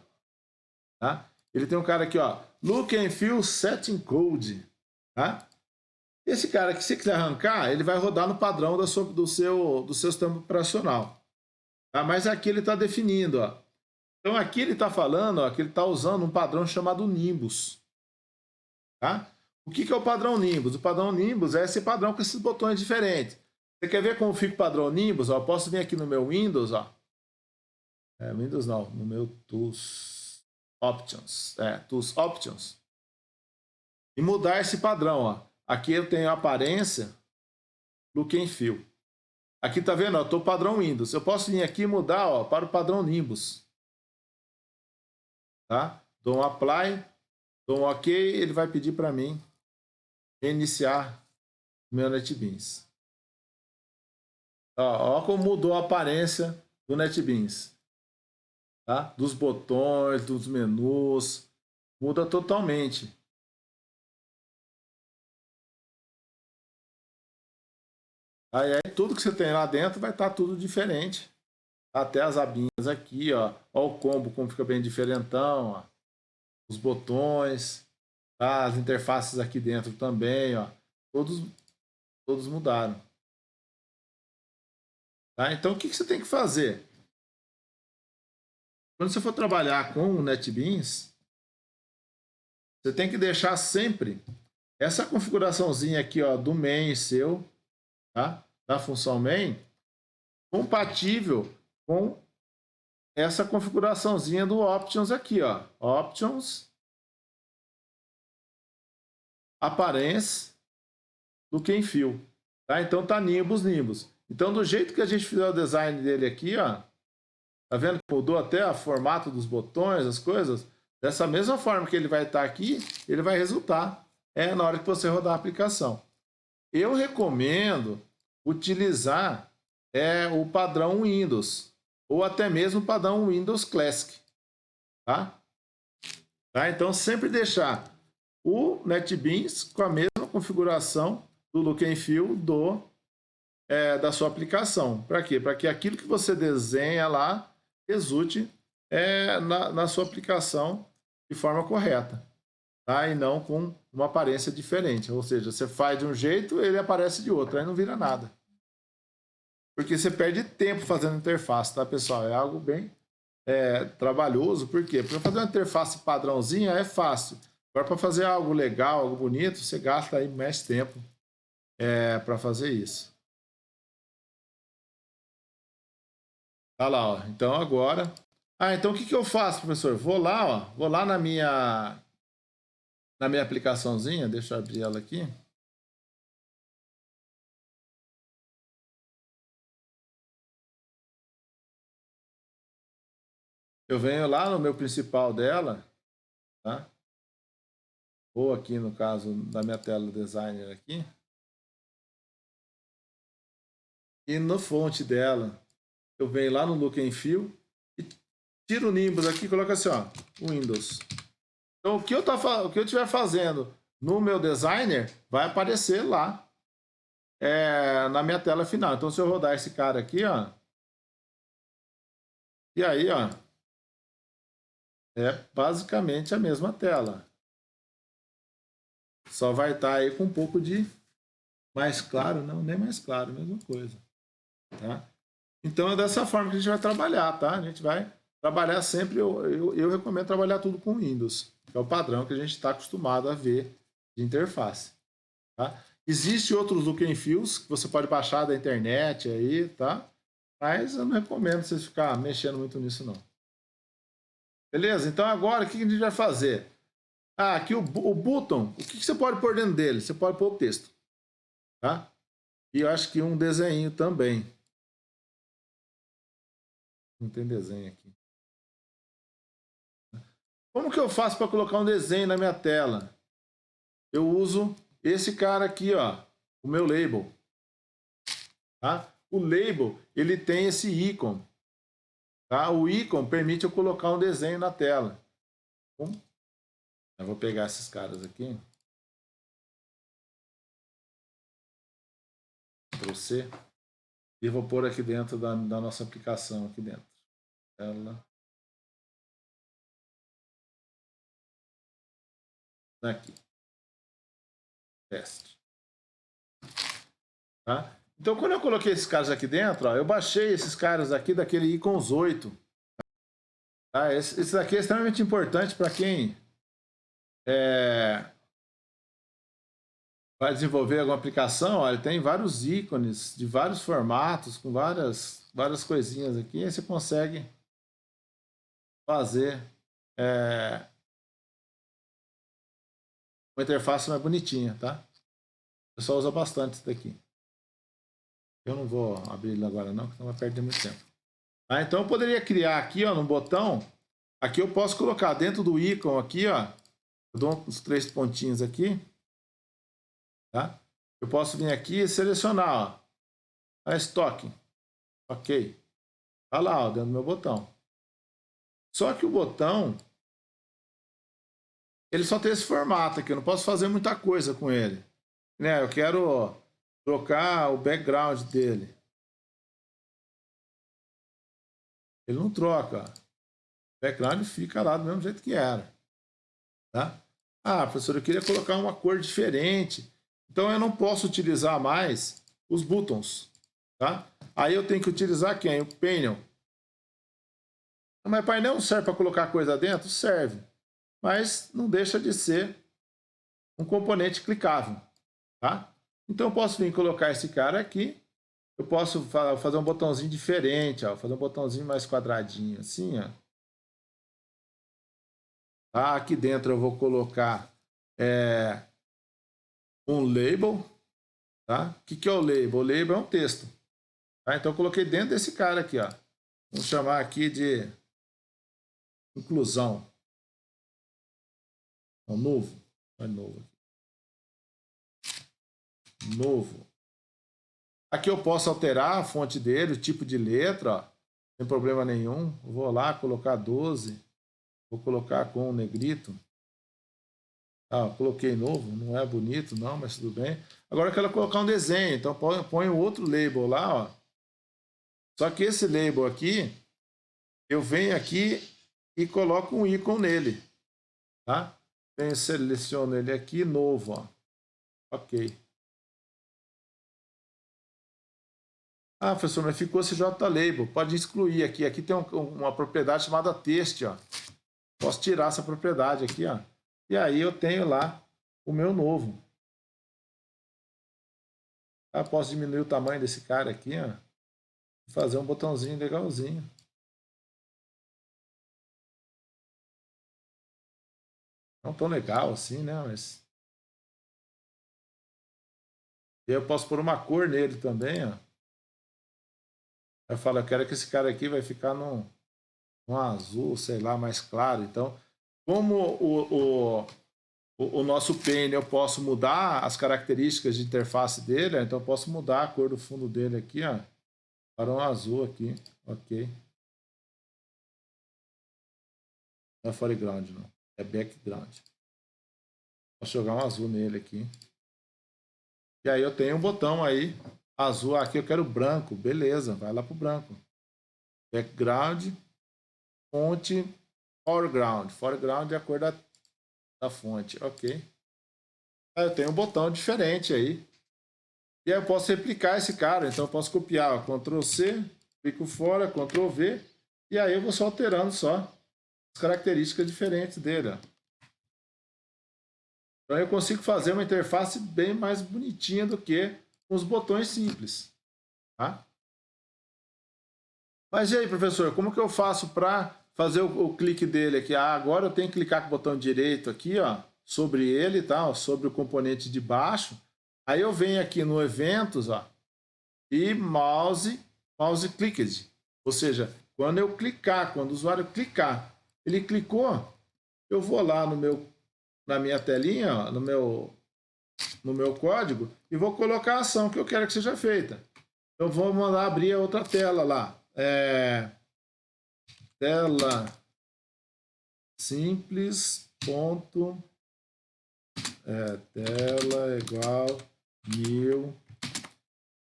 tá? Ele tem um cara aqui, ó, Look and Feel Setting Code, tá? Esse cara aqui, se você quiser arrancar, ele vai rodar no padrão do seu sistema operacional, tá? Mas aqui ele está definindo, ó. Então aqui ele está falando, ó, que ele está usando um padrão chamado Nimbus, tá? O que que é o padrão Nimbus? O padrão Nimbus é esse padrão com esses botões diferentes. Você quer ver como fica o padrão Nimbus? Ó, eu posso vir aqui no meu Windows, ó. Windows não, no meu Tools Options. Tools Options. E mudar esse padrão, ó. Aqui eu tenho a aparência Look and Feel. Aqui tá vendo, ó, tô padrão Windows. Eu posso vir aqui e mudar, ó, para o padrão Nimbus. Tá? Dou um Apply, dou um OK, ele vai pedir para mim reiniciar o meu NetBeans. Ó como mudou a aparência do NetBeans, tá? Dos botões, dos menus, muda totalmente. Aí tudo que você tem lá dentro vai estar tudo diferente. Até as abinhas aqui, ó. Ó o combo como fica bem diferentão, ó. Os botões, tá? As interfaces aqui dentro também, ó. Todos mudaram. Tá? Então, o que você tem que fazer? Quando você for trabalhar com o NetBeans, você tem que deixar sempre essa configuraçãozinha aqui, ó, do main seu, tá? Da função main, compatível com essa configuraçãozinha do options aqui, ó. Options, appearance, look and feel. Tá? Então tá Nimbus. Então, do jeito que a gente fizer o design dele aqui, ó, tá vendo que mudou até o formato dos botões, as coisas? Dessa mesma forma que ele vai estar aqui, ele vai resultar na hora que você rodar a aplicação. Eu recomendo utilizar o padrão Windows, ou até mesmo o padrão Windows Classic. Tá? Então, sempre deixar o NetBeans com a mesma configuração do Look and Feel da sua aplicação. Para quê? Para que aquilo que você desenha lá resulte na sua aplicação de forma correta, tá? E não com uma aparência diferente. Ou seja, você faz de um jeito, ele aparece de outro, aí não vira nada. Porque você perde tempo fazendo interface, tá, pessoal? É algo bem trabalhoso. Por quê? Para fazer uma interface padrãozinha é fácil. Agora, para fazer algo legal, algo bonito, você gasta aí mais tempo para fazer isso. Tá lá, ó. Então agora... então o que eu faço, professor? Vou lá na minha aplicaçãozinha, deixa eu abrir ela aqui. eu venho lá no meu principal dela, tá? Ou aqui no caso da minha tela designer aqui. E no fonte dela, eu venho lá no Look and Feel e tiro o Nimbus aqui e coloco assim, ó, Windows. Então, o que eu estiver fazendo no meu designer vai aparecer lá na minha tela final. Então, se eu rodar esse cara aqui, ó, e aí, ó, é basicamente a mesma tela. Só vai estar aí com um pouco de mais claro, não, nem mais claro, mesma coisa. Tá? Então, é dessa forma que a gente vai trabalhar, tá? A gente vai trabalhar sempre, eu recomendo trabalhar tudo com Windows, que é o padrão que a gente está acostumado a ver de interface. Tá? Existem outros look and feels que você pode baixar da internet aí, tá? Mas eu não recomendo vocês ficar mexendo muito nisso, não. Beleza? Então agora o que a gente vai fazer? Ah, aqui o button, o que você pode pôr dentro dele? Você pode pôr o texto, tá? E eu acho que um desenho também. Não tem desenho aqui. Como que eu faço para colocar um desenho na minha tela? Eu uso esse cara aqui, ó, o meu label. Tá? O label, ele tem esse ícone. Tá? O ícone permite eu colocar um desenho na tela. Bom, eu vou pegar esses caras aqui. Ctrl C. E vou pôr aqui dentro da nossa aplicação. Aqui dentro. Ela. Aqui. Teste. Tá? Então, quando eu coloquei esses caras aqui dentro, ó, eu baixei esses caras aqui daquele Icons 8. Tá? Esse daqui é extremamente importante para quem vai desenvolver alguma aplicação. Ó, ele tem vários ícones de vários formatos, com várias coisinhas aqui. Aí você consegue fazer uma interface mais bonitinha, tá? O pessoal usa bastante isso daqui. Eu não vou abrir ele agora não, porque senão vai perder muito tempo. Então eu poderia criar aqui, ó, no botão. Aqui eu posso colocar dentro do ícone aqui, ó. Eu dou uns 3 pontinhos aqui. Tá? Eu posso vir aqui e selecionar, ó. A estoque. Ok. Tá lá, ó, dentro do meu botão. Só que o botão, ele só tem esse formato aqui. Eu não posso fazer muita coisa com ele. Né? Eu quero trocar o background dele. Ele não troca. O background fica lá do mesmo jeito que era. Tá? Ah, professor, eu queria colocar uma cor diferente. Então eu não posso utilizar mais os buttons. Tá? Aí eu tenho que utilizar quem? O painel. Mas painel serve para colocar coisa dentro? Serve. Mas não deixa de ser um componente clicável. Tá? Então eu posso vir colocar esse cara aqui. Eu posso fazer um botãozinho diferente, ó, fazer um botãozinho mais quadradinho, assim, ó. Tá? Aqui dentro eu vou colocar um label. Tá? O que é o label? O label é um texto. Tá? Então eu coloquei dentro desse cara aqui, ó. Vamos chamar aqui de inclusão. Não, novo. Não é novo aqui. Novo. Aqui eu posso alterar a fonte dele, o tipo de letra, ó. Sem problema nenhum. Eu vou lá colocar 12. Vou colocar com um negrito. Ah, coloquei novo, não é bonito não, mas tudo bem. Agora eu quero colocar um desenho, então põe outro label lá, ó. Só que esse label aqui, eu venho aqui e coloco um ícone nele, tá? Eu seleciono ele aqui, novo, ó. Ok. Ah, professor, mas ficou CJ-Label. Pode excluir aqui. Aqui tem uma propriedade chamada text, ó. Posso tirar essa propriedade aqui, ó. E aí eu tenho lá o meu novo. Ah, posso diminuir o tamanho desse cara aqui, ó. Fazer um botãozinho legalzinho. Não tão legal assim, né? Mas... E aí eu posso pôr uma cor nele também, ó. Eu falo, eu quero que esse cara aqui vai ficar um azul, sei lá, mais claro. Então, como o nosso pane, eu posso mudar as características de interface dele, então eu posso mudar a cor do fundo dele aqui, ó, para um azul aqui, ok. Não é foreground, não, é background. Posso jogar um azul nele aqui. E aí eu tenho um botão aí, azul, aqui eu quero branco, beleza, vai lá pro branco. Background, fonte, foreground. Foreground é a cor da fonte, ok. Aí eu tenho um botão diferente aí. E aí eu posso replicar esse cara, então eu posso copiar, ó, Ctrl C, clico fora, Ctrl V, e aí eu vou só alterando só as características diferentes dele, ó. Então eu consigo fazer uma interface bem mais bonitinha do que os botões simples, tá? Mas e aí, professor, como que eu faço para fazer o clique dele aqui? Ah, agora eu tenho que clicar com o botão direito aqui, ó, sobre ele, tá? Ó, sobre o componente de baixo. Aí eu venho aqui no Eventos, ó, e mouse clicked. Ou seja, quando eu clicar, quando o usuário clicar, ele clicou, eu vou lá na minha telinha, ó, no meu código, e vou colocar a ação que eu quero que seja feita. Eu vou mandar abrir a outra tela lá. Tela simples ponto tela igual new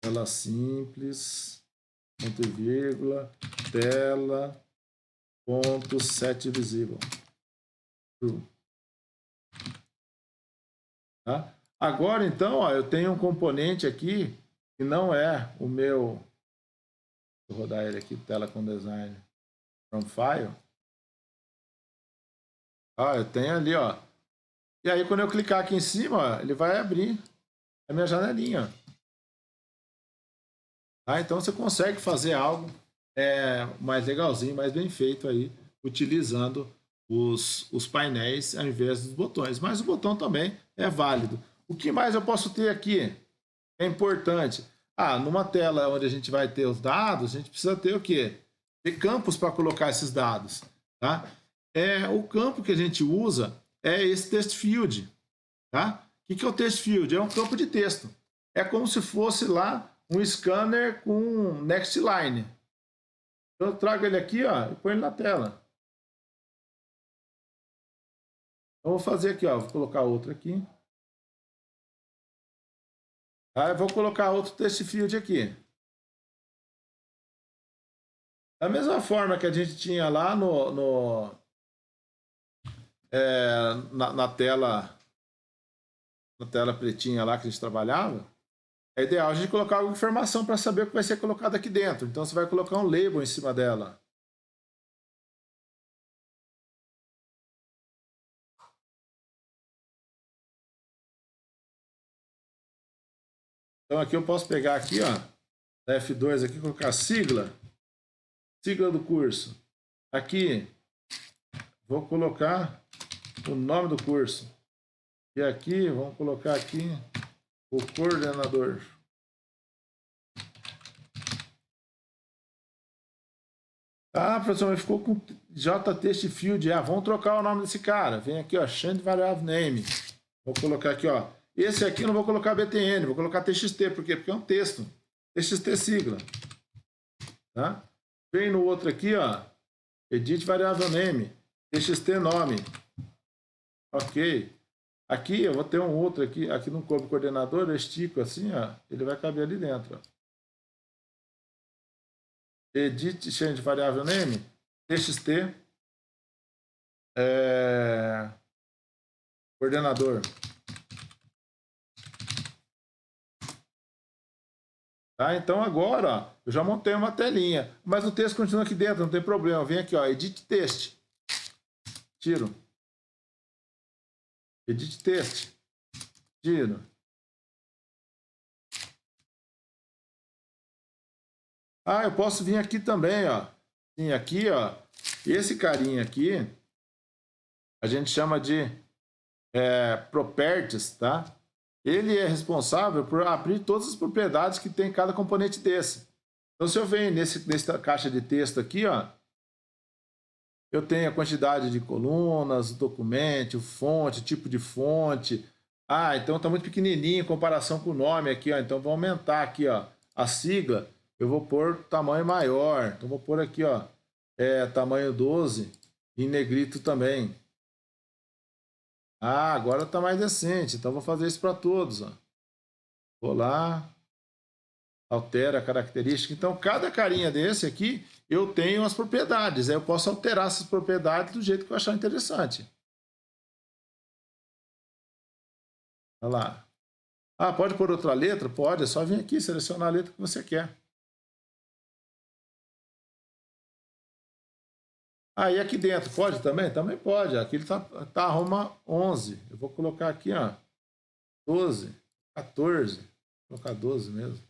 tela simples ponto e vírgula tela ponto set visível true. Tá? Agora então, ó, eu tenho um componente aqui que não é o meu. Vou rodar ele aqui, tela com design from file. Ó, eu tenho ali, ó. E aí quando eu clicar aqui em cima, ó, ele vai abrir a minha janelinha. Tá? Então você consegue fazer algo mais legalzinho, mais bem feito aí, utilizando os painéis ao invés dos botões. Mas o botão também é válido. O que mais eu posso ter aqui? É importante. Numa tela onde a gente vai ter os dados, a gente precisa ter o quê? Ter campos para colocar esses dados. Tá? O campo que a gente usa é esse text field. Tá? O que é o text field? É um campo de texto. É como se fosse lá um scanner com next line. Eu trago ele aqui, ó, e põe ele na tela. Então, vou fazer aqui, ó, vou colocar outro aqui. Aí vou colocar outro text field aqui. Da mesma forma que a gente tinha lá na tela pretinha lá que a gente trabalhava, é ideal a gente colocar alguma informação para saber o que vai ser colocado aqui dentro. Então você vai colocar um label em cima dela. Então aqui eu posso pegar aqui, ó, da F2 aqui, colocar sigla do curso. Aqui vou colocar o nome do curso. E aqui vamos colocar aqui o coordenador. Professor, mas ficou com JText Field. Vamos trocar o nome desse cara. Vem aqui, ó, change variable name. Vou colocar aqui, ó. Esse aqui eu não vou colocar BTN, vou colocar TXT. Por quê? Porque é um texto. TXT sigla. Tá? Vem no outro aqui, ó. Edit variable name. TXT nome. Ok. Aqui eu vou ter um outro aqui. Aqui no coube coordenador, eu estico assim, ó. Ele vai caber ali dentro, ó. Edit change variable name. TXT. Coordenador. Tá? Então agora, ó, eu já montei uma telinha, mas o texto continua aqui dentro, não tem problema. Vem aqui, ó, edit text. Tiro. Edit text. Tiro. Eu posso vir aqui também, ó. Sim, aqui, ó. Esse carinha aqui, a gente chama de properties, tá? Ele é responsável por abrir todas as propriedades que tem cada componente desse. Então, se eu venho nessa caixa de texto aqui, ó, eu tenho a quantidade de colunas, o documento, fonte, tipo de fonte. Ah, então está muito pequenininho em comparação com o nome aqui, ó. Então vou aumentar aqui, ó, a sigla. Eu vou pôr tamanho maior. Então vou pôr aqui, ó, tamanho 12 em negrito também. Ah, agora está mais decente. Então vou fazer isso para todos, ó. Vou lá, altera a característica. Então cada carinha desse aqui eu tenho as propriedades. Aí eu posso alterar essas propriedades do jeito que eu achar interessante. Olha lá. Ah, pode pôr outra letra? Pode, é só vir aqui selecionar a letra que você quer. Ah, e aqui dentro, pode também? Também pode. Aqui ele tá Roma 11. Eu vou colocar aqui, ó, 12, 14. Vou colocar 12 mesmo.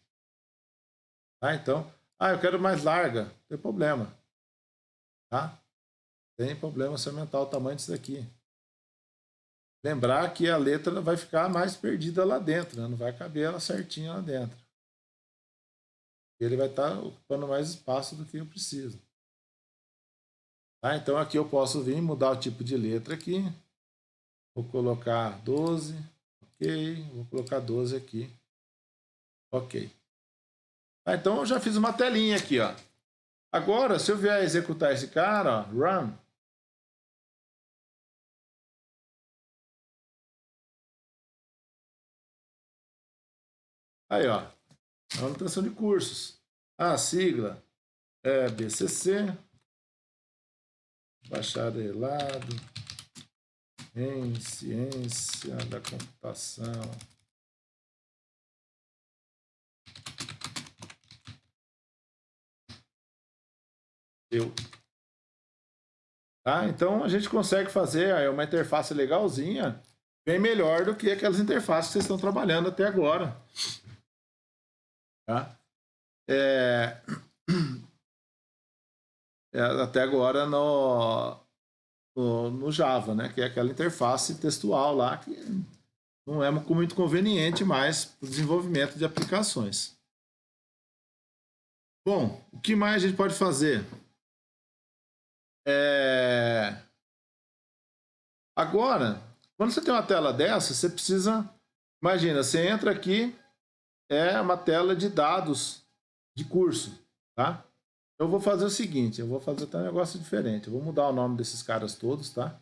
Tá, então. Ah, eu quero mais larga. Não tem problema. Tá? Tem problema se aumentar o tamanho disso daqui. Lembrar que a letra vai ficar mais perdida lá dentro, né? Não vai caber ela certinha lá dentro. Ele vai estar ocupando mais espaço do que eu preciso. Tá? Então aqui eu posso vir mudar o tipo de letra aqui. Vou colocar 12. Ok. Vou colocar 12 aqui. Ok. Tá, então eu já fiz uma telinha aqui, ó. Agora, se eu vier executar esse cara, ó, run. Aí, ó. Manutenção de cursos. A sigla é BCC. Bacharelado em Ciência da Computação. Tá? Então a gente consegue fazer aí uma interface legalzinha, bem melhor do que aquelas interfaces que vocês estão trabalhando até agora. Tá? Até agora no Java, né? Que é aquela interface textual lá que não é muito conveniente mais para o desenvolvimento de aplicações. Bom, o que mais a gente pode fazer? Agora, quando você tem uma tela dessa, você precisa... Imagina, você entra aqui, é uma tela de dados de curso, tá? Eu vou fazer o seguinte, eu vou fazer até um negócio diferente. Eu vou mudar o nome desses caras todos, tá?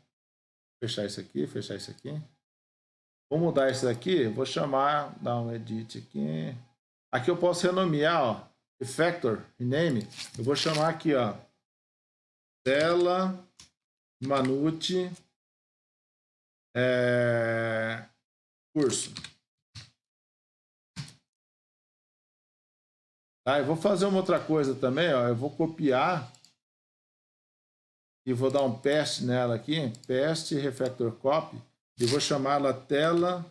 Fechar isso aqui, fechar isso aqui. Vou mudar isso aqui, vou chamar, dar um edit aqui. Aqui eu posso renomear, ó, Effector, rename. Eu vou chamar aqui, ó, tela Manute curso. Tá, eu vou fazer uma outra coisa também, ó, eu vou copiar e vou dar um paste nela aqui, paste refactor copy, e vou chamá-la tela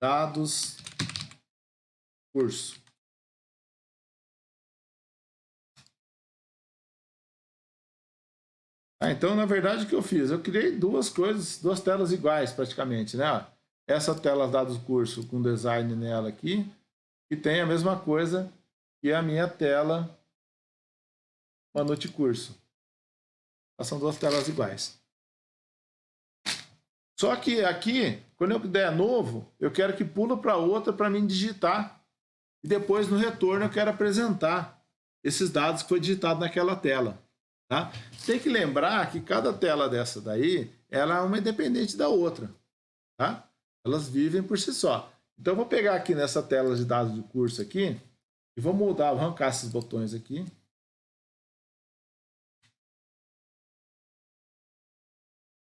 dados curso. Então, na verdade, o que eu fiz? Eu criei duas telas iguais praticamente, né? Essa tela dados curso com design nela aqui, e tem a mesma coisa que a minha tela Manute curso. São duas telas iguais. Só que aqui, quando eu der novo, eu quero que pula para outra para mim digitar. E depois, no retorno, eu quero apresentar esses dados que foi digitado naquela tela. Tá? Tem que lembrar que cada tela dessa daí, ela é uma independente da outra. Tá? Elas vivem por si só. Então, eu vou pegar aqui nessa tela de dados do curso aqui, e vou mudar, vou arrancar esses botões aqui.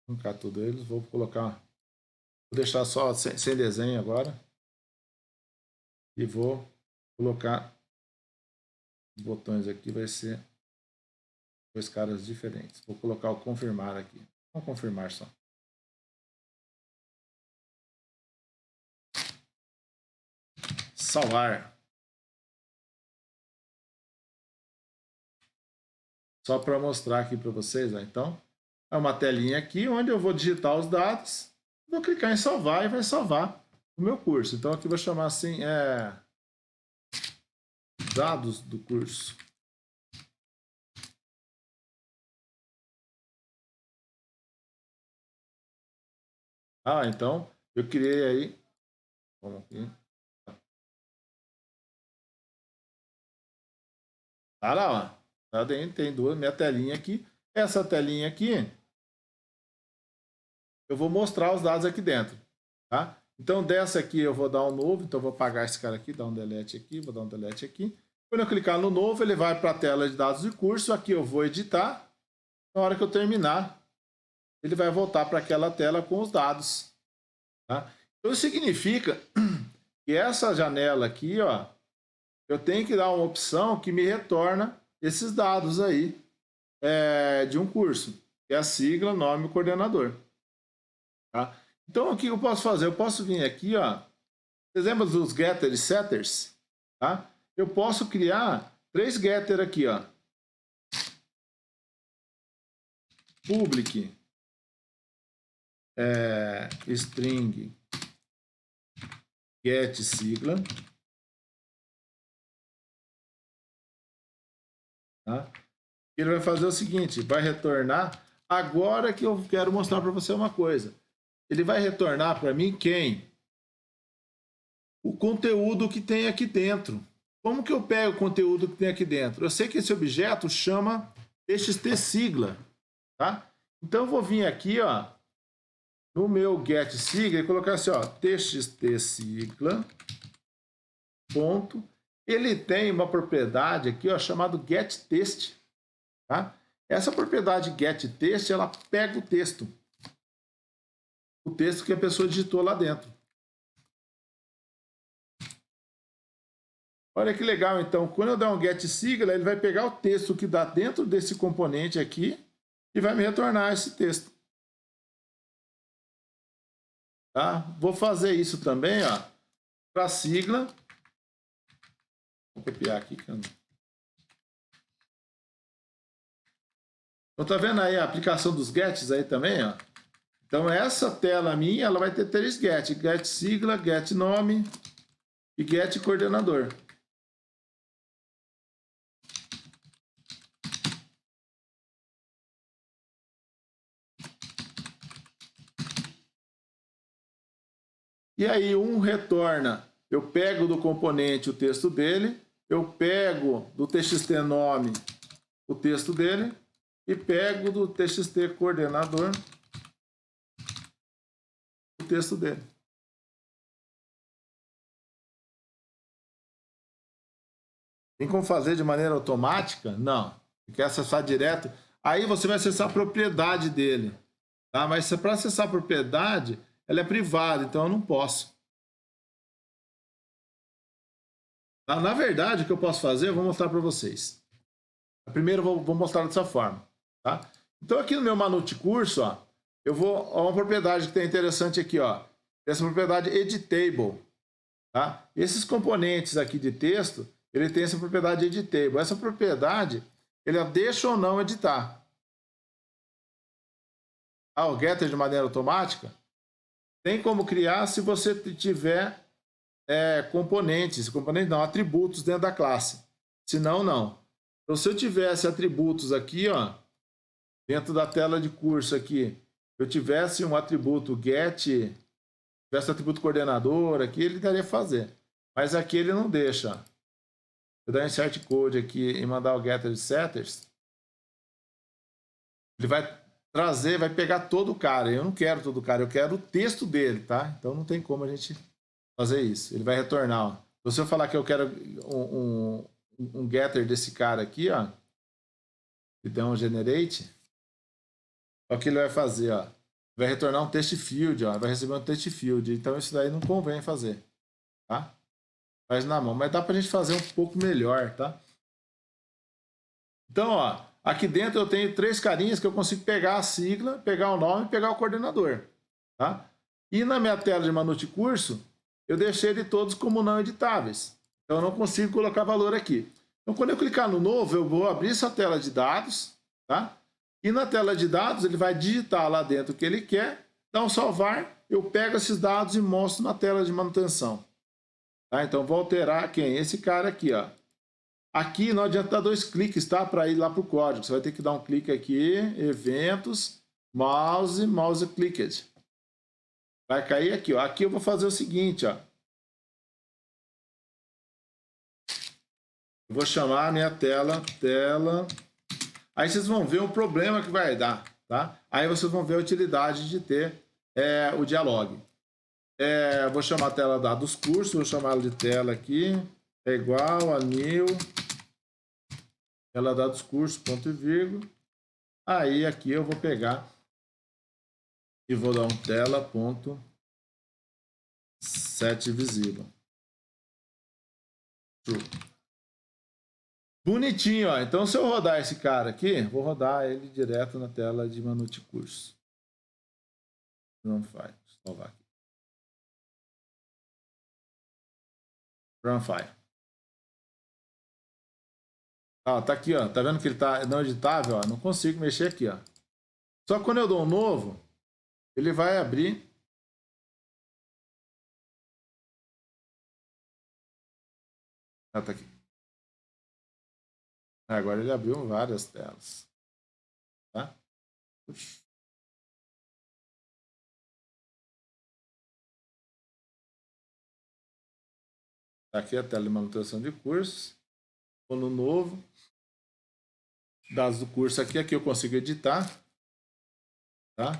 Arrancar tudo eles, vou colocar, vou deixar só sem desenho agora. E vou colocar os botões aqui, vai ser dois caras diferentes. Vou colocar o confirmar aqui. Vamos confirmar só. Salvar. Só para mostrar aqui para vocês, ó. Então, é uma telinha aqui onde eu vou digitar os dados, vou clicar em salvar e vai salvar o meu curso. Então aqui eu vou chamar assim, dados do curso. Ah, então eu criei aí. Vamos aqui. Tá lá, ó. Tá dentro, tem duas, minha telinha aqui. Essa telinha aqui, eu vou mostrar os dados aqui dentro, tá? Então, dessa aqui eu vou dar um novo, então eu vou apagar esse cara aqui, dar um delete aqui, vou dar um delete aqui. Quando eu clicar no novo, ele vai para a tela de dados de curso, aqui eu vou editar. Na hora que eu terminar, ele vai voltar para aquela tela com os dados, tá? Então, isso significa que essa janela aqui, ó, eu tenho que dar uma opção que me retorna esses dados aí de um curso, que é a sigla, nome e coordenador. Tá? Então, o que eu posso fazer? Eu posso vir aqui, ó, vocês lembram dos getters e setters? Tá? Eu posso criar 3 getters aqui, ó. Public, string, get sigla. Tá? Ele vai fazer o seguinte, vai retornar. Agora que eu quero mostrar para você uma coisa. Ele vai retornar para mim quem? O conteúdo que tem aqui dentro. Como que eu pego o conteúdo que tem aqui dentro? Eu sei que esse objeto chama txt sigla, tá? Então eu vou vir aqui, ó, no meu get sigla e colocar assim, ó, txt sigla ponto. Ele tem uma propriedade aqui, ó, chamado getText, tá? Essa propriedade getText, ela pega o texto que a pessoa digitou lá dentro. Olha que legal, então, quando eu der um get sigla, ele vai pegar o texto que dá dentro desse componente aqui e vai me retornar esse texto. Tá? Vou fazer isso também, ó, para a sigla. Vou copiar aqui. Então, tá vendo aí a aplicação dos gets aí também, ó? Então, essa tela minha, ela vai ter 3 get. Get sigla, get nome e get coordenador. E aí, um retorna. Eu pego do componente o texto dele, eu pego do txt nome o texto dele e pego do txt coordenador o texto dele. Tem como fazer de maneira automática? Não. Você quer acessar direto? Aí você vai acessar a propriedade dele. Tá? Mas para acessar a propriedade, ela é privada, então eu não posso. Tá? Na verdade, o que eu posso fazer, eu vou mostrar para vocês. Primeiro, eu vou mostrar dessa forma. Tá? Então, aqui no meu menu de curso, ó, eu vou a uma propriedade que tem interessante aqui, ó. Essa propriedade editable. Tá? Esses componentes aqui de texto, ele tem essa propriedade editable. Essa propriedade, ele deixa ou não editar. O getter de maneira automática tem como criar se você tiver componentes não, atributos dentro da classe. Se não, não. Então, se eu tivesse atributos aqui, ó, dentro da tela de curso aqui, eu tivesse um atributo get, tivesse atributo coordenador aqui, ele daria fazer. Mas aqui ele não deixa. Eu dar um insert code aqui e mandar o getter de setters, ele vai trazer, vai pegar todo o cara. Eu não quero todo o cara, eu quero o texto dele, tá? Então não tem como a gente fazer isso. Ele vai retornar, ó. Se eu falar que eu quero um getter desse cara aqui, ó, e der um generate, olha o que ele vai fazer, ó. Vai retornar um text field, ó. Vai receber um text field. Então isso daí não convém fazer, tá? Faz na mão, mas dá pra gente fazer um pouco melhor, tá? Então, ó, aqui dentro eu tenho 3 carinhas que eu consigo pegar a sigla, pegar o nome e pegar o coordenador, tá? E na minha tela de menu de curso, eu deixei ele todos como não editáveis. Então, eu não consigo colocar valor aqui. Então, quando eu clicar no novo, eu vou abrir essa tela de dados, tá? E na tela de dados, ele vai digitar lá dentro o que ele quer, dá um salvar, eu pego esses dados e mostro na tela de manutenção. Tá? Então, vou alterar quem? Esse cara aqui, ó. Aqui não adianta dar 2 cliques, tá? Para ir lá para o código. Você vai ter que dar um clique aqui, eventos, mouse clicked. Vai cair aqui, ó. Aqui eu vou fazer o seguinte, ó. Eu vou chamar a minha tela. Aí vocês vão ver o problema que vai dar, tá? Aí vocês vão ver a utilidade de ter o dialogue. Vou chamar a tela dados cursos, vou chamar ela de tela aqui. É igual a new tela dados cursos, ponto e vírgula. Aí aqui eu vou pegar e vou dar um tela ponto set visível. Bonitinho, ó. Então, se eu rodar esse cara aqui, vou rodar ele direto na tela de Manute Curso. Não faz. Vou salvar aqui. Runfire. Ó, tá aqui, ó. Tá vendo que ele tá não editável? Ó? Não consigo mexer aqui, ó. Só que quando eu dou um novo, ele vai abrir. Ah, tá aqui. Agora ele abriu várias telas. Tá? Puxa. Aqui a tela de manutenção de cursos. Vou no novo. Dados do curso aqui. Aqui eu consigo editar. Tá?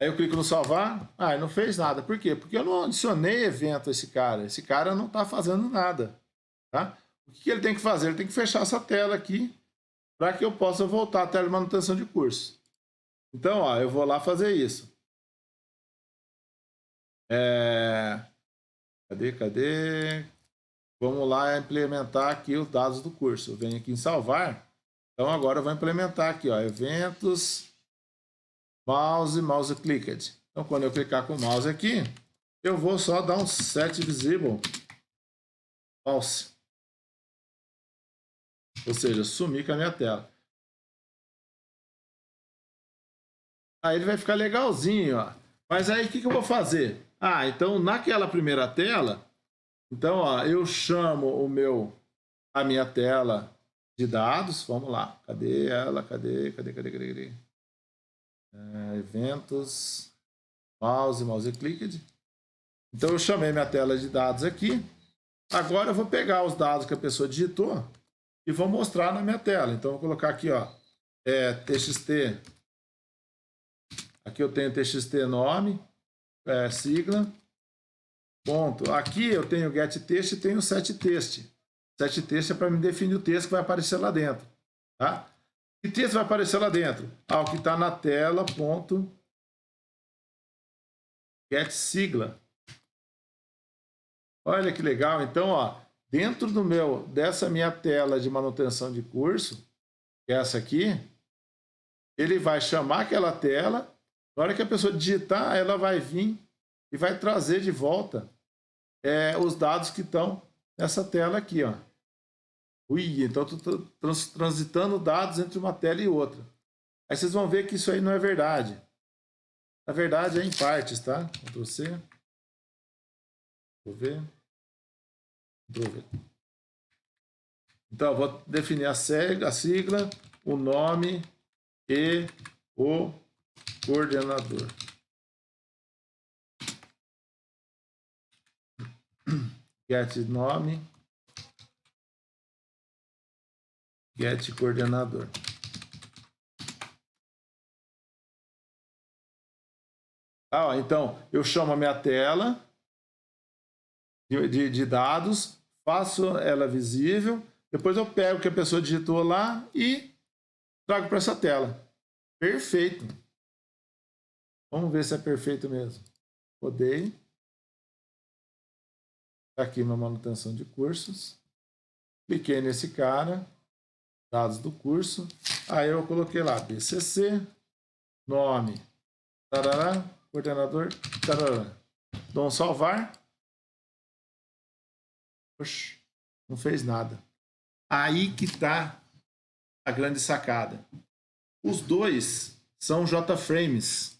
Aí eu clico no salvar. Ah, ele não fez nada. Por quê? Porque eu não adicionei evento a esse cara. Esse cara não está fazendo nada. Tá? O que ele tem que fazer? Ele tem que fechar essa tela aqui para que eu possa voltar à tela de manutenção de curso. Então, ó, eu vou lá fazer isso. Cadê? Vamos lá implementar aqui os dados do curso. Eu venho aqui em salvar. Então, agora eu vou implementar aqui, ó, eventos, mouse clicked. Então, quando eu clicar com o mouse aqui, eu vou só dar um set visible false. Ou seja, sumir com a minha tela. Aí ele vai ficar legalzinho, ó. Mas aí o que eu vou fazer? Ah, então naquela primeira tela, então, ó, eu chamo a minha tela de dados. Vamos lá. Cadê ela? Cadê? Eventos, mouse clicked. Então eu chamei minha tela de dados aqui. Agora eu vou pegar os dados que a pessoa digitou e vou mostrar na minha tela. Então eu vou colocar aqui, ó, txt. Aqui eu tenho txt nome, sigla, ponto. Aqui eu tenho getText e tenho setText. SetText é para me definir o texto que vai aparecer lá dentro, tá? Que texto vai aparecer lá dentro? Ah, o que está na tela, ponto, getSigla. Olha que legal. Então, ó, dentro dessa minha tela de manutenção de curso, que é essa aqui, ele vai chamar aquela tela. Na hora que a pessoa digitar, ela vai vir e vai trazer de volta os dados que estão nessa tela aqui, ó. Ui, então eu estou transitando dados entre uma tela e outra. Aí vocês vão ver que isso aí não é verdade. Na verdade é em partes, tá? Ctrl C. Vou ver. Então eu vou definir a sigla, o nome e o coordenador. Get nome. Get coordenador. Ah, ó, então, eu chamo a minha tela de dados, faço ela visível, depois eu pego o que a pessoa digitou lá e trago para essa tela. Perfeito. Vamos ver se é perfeito mesmo. Rodei. Aqui na manutenção de cursos. Cliquei nesse cara. Dados do curso. Aí eu coloquei lá BCC. Nome. Tarará, coordenador. Tarará. Dou um salvar. Oxi, não fez nada. Aí que está a grande sacada. Os dois são JFrames.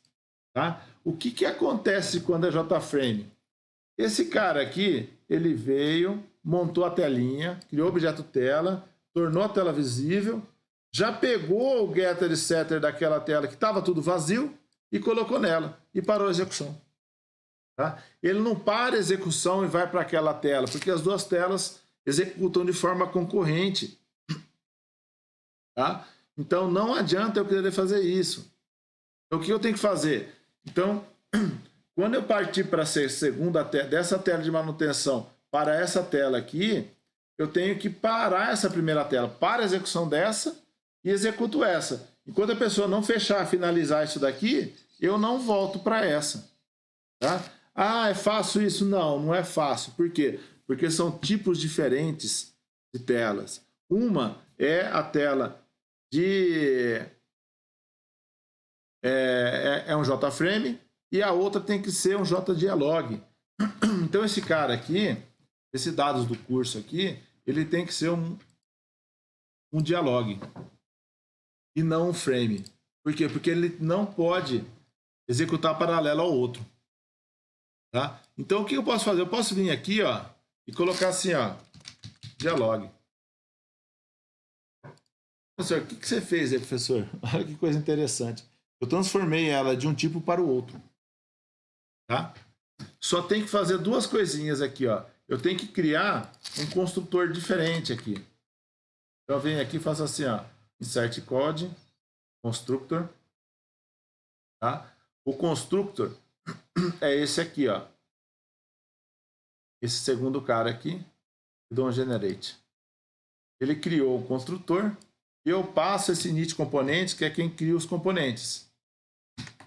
Tá? O que acontece quando é JFrame? Esse cara aqui, ele veio, montou a telinha, criou o objeto tela, tornou a tela visível, já pegou o getter e setter daquela tela que estava tudo vazio e colocou nela e parou a execução. Tá? Ele não para a execução e vai para aquela tela, porque as duas telas executam de forma concorrente. Tá? Então não adianta eu querer fazer isso. Então, o que eu tenho que fazer? Então, quando eu partir para a segunda tela, dessa tela de manutenção para essa tela aqui, eu tenho que parar essa primeira tela, para a execução dessa e executo essa. Enquanto a pessoa não fechar, finalizar isso daqui, eu não volto para essa. Tá? Ah, é fácil isso? Não, não é fácil. Por quê? Porque são tipos diferentes de telas. Uma é a tela de... é um JFrame e a outra tem que ser um JDialog. Então esse cara aqui, esse dados do curso aqui, ele tem que ser um dialog e não um frame. Por quê? Porque ele não pode executar paralelo ao outro. Tá? Então o que eu posso fazer? Eu posso vir aqui, ó, e colocar assim, ó, dialog. Professor, o que você fez aí, professor? Olha que coisa interessante. Eu transformei ela de um tipo para o outro. Tá? Só tem que fazer duas coisinhas aqui, ó. Eu tenho que criar um construtor diferente aqui. Então eu venho aqui e faço assim, ó, insert code, constructor. Tá? O constructor é esse aqui, ó. Esse segundo cara aqui, dou um generate. Ele criou o construtor e eu passo esse init componentes, que é quem cria os componentes.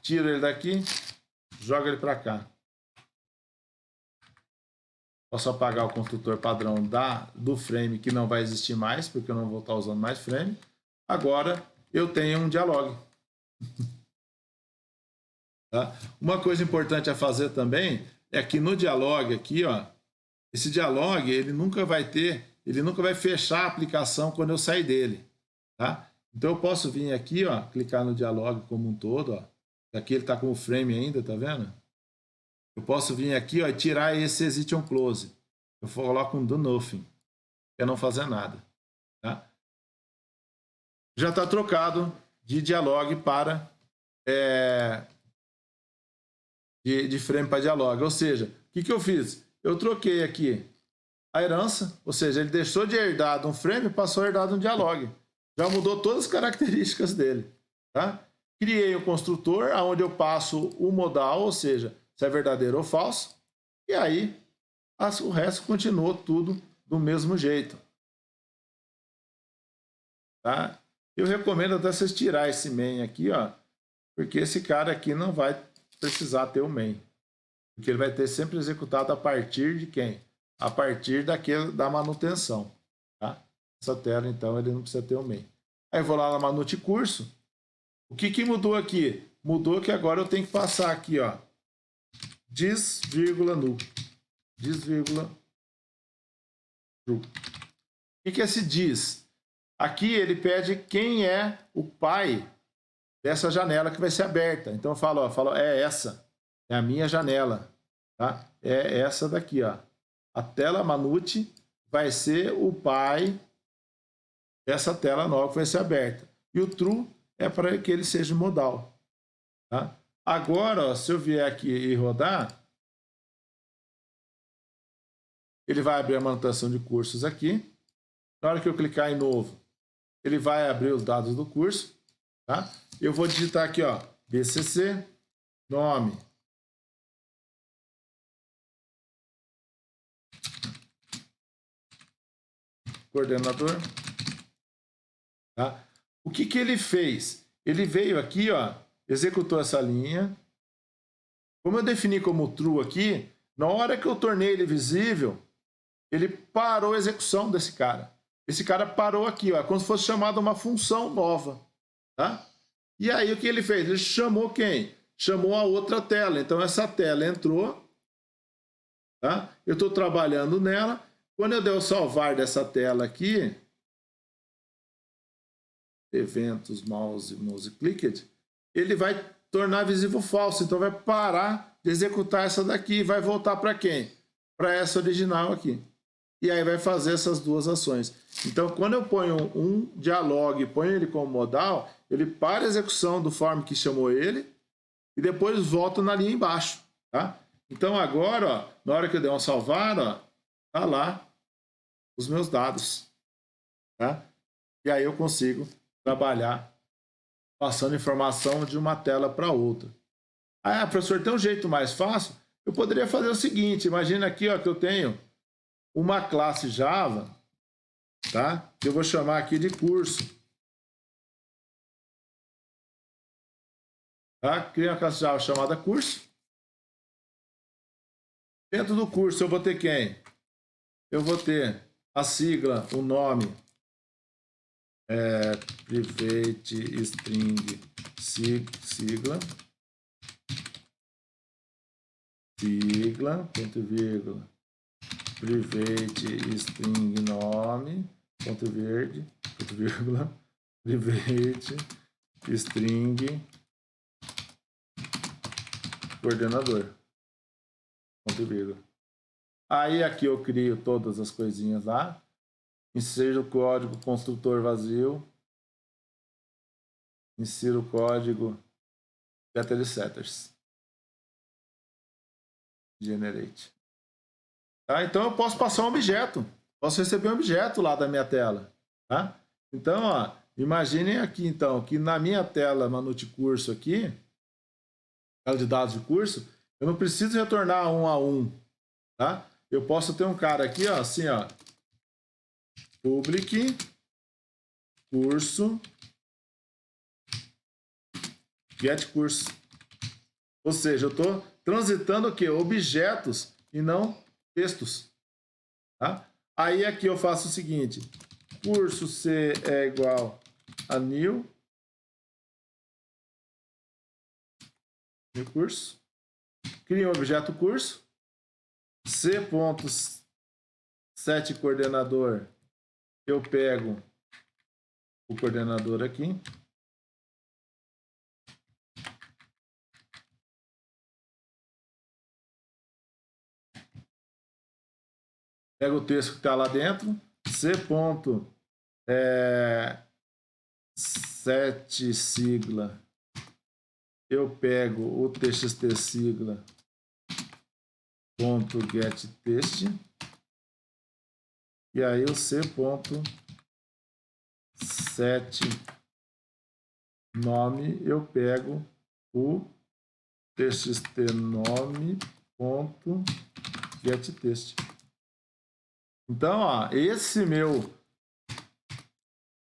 Tiro ele daqui, joga ele para cá. Posso apagar o construtor padrão do frame, que não vai existir mais, porque eu não vou estar usando mais frame. Agora eu tenho um dialog. Tá? Uma coisa importante a fazer também é que no dialog aqui, ó, esse dialog ele nunca vai fechar a aplicação quando eu sair dele. Tá? Então eu posso vir aqui, ó, clicar no dialog como um todo, ó. Aqui ele está com o frame ainda, tá vendo? Eu posso vir aqui, ó, e tirar esse exit on close. Eu coloco um do nothing, que é não fazer nada. Tá? Já está trocado de dialog para de frame para dialog. Ou seja, o que eu fiz? Eu troquei aqui a herança, ou seja, ele deixou de herdar de um frame e passou a herdar de um dialog. Já mudou todas as características dele. Tá? Criei um construtor onde eu passo o modal, ou seja, se é verdadeiro ou falso, e aí o resto continuou tudo do mesmo jeito. Tá? Eu recomendo até vocês tirar esse main aqui, ó, porque esse cara aqui não vai precisar ter o main, porque ele vai ter sempre executado a partir de quem? A partir da manutenção. Tá? Essa tela, então, ele não precisa ter o main. Aí eu vou lá na Manute Curso. O que mudou aqui? Mudou que agora eu tenho que passar aqui, ó, dis, nu. Dis, true. O que é esse dis? Aqui ele pede quem é o pai dessa janela que vai ser aberta. Então eu falo, ó, é essa. É a minha janela. Tá? É essa daqui, ó. A tela Manute vai ser o pai dessa tela nova que vai ser aberta. E o true é para que ele seja modal. Tá? Agora, ó, se eu vier aqui e rodar, ele vai abrir a manutenção de cursos aqui. Na hora que eu clicar em novo, ele vai abrir os dados do curso. Tá? Eu vou digitar aqui, ó, BCC, nome, coordenador. Tá? O que ele fez? Ele veio aqui, ó, executou essa linha. Como eu defini como true aqui, na hora que eu tornei ele visível, ele parou a execução desse cara. Esse cara parou aqui, ó, como se fosse chamada uma função nova. Tá? E aí o que ele fez? Ele chamou quem? Chamou a outra tela. Então essa tela entrou. Tá? Eu estou trabalhando nela. Quando eu der o salvar dessa tela aqui, eventos, mouse clicked, ele vai tornar visível falso. Então vai parar de executar essa daqui e vai voltar para quem? Para essa original aqui. E aí vai fazer essas duas ações. Então, quando eu ponho um dialog e ponho ele como modal, ele para a execução do form que chamou ele, e depois volto na linha embaixo, tá? Então agora, ó, na hora que eu der um salvar, ó, tá lá os meus dados, tá? E aí eu consigo trabalhar passando informação de uma tela para outra. Ah, professor, tem um jeito mais fácil? Eu poderia fazer o seguinte, imagina aqui, ó, que eu tenho uma classe Java, tá? Que eu vou chamar aqui de curso. Tá? Cria uma classe Java chamada curso. Dentro do curso eu vou ter quem? Eu vou ter a sigla, o nome, private string sigla, ponto e vírgula, private string nome, ponto verde, ponto vírgula, private string coordenador, ponto e vírgula. Aí aqui eu crio todas as coisinhas lá, insiro o código construtor vazio, insiro o código getSetters, generate. Tá? Então eu posso passar um objeto, posso receber um objeto lá da minha tela. Tá? Então, ó, imaginem aqui então que na minha tela Manute curso aqui, tela de dados de curso, eu não preciso retornar um a um. Tá? Eu posso ter um cara aqui, ó, assim, ó, public curso get curso. Ou seja, eu estou transitando o quê? Objetos e não textos. Tá? Aí aqui eu faço o seguinte, curso C é igual a new curso, cria um objeto curso, C.set coordenador, eu pego o coordenador aqui, pego o texto que está lá dentro, C.set sigla, eu pego o txt sigla ponto get text, e aí o C.set nome, eu pego o txt nome ponto get text. Então, ó, esse meu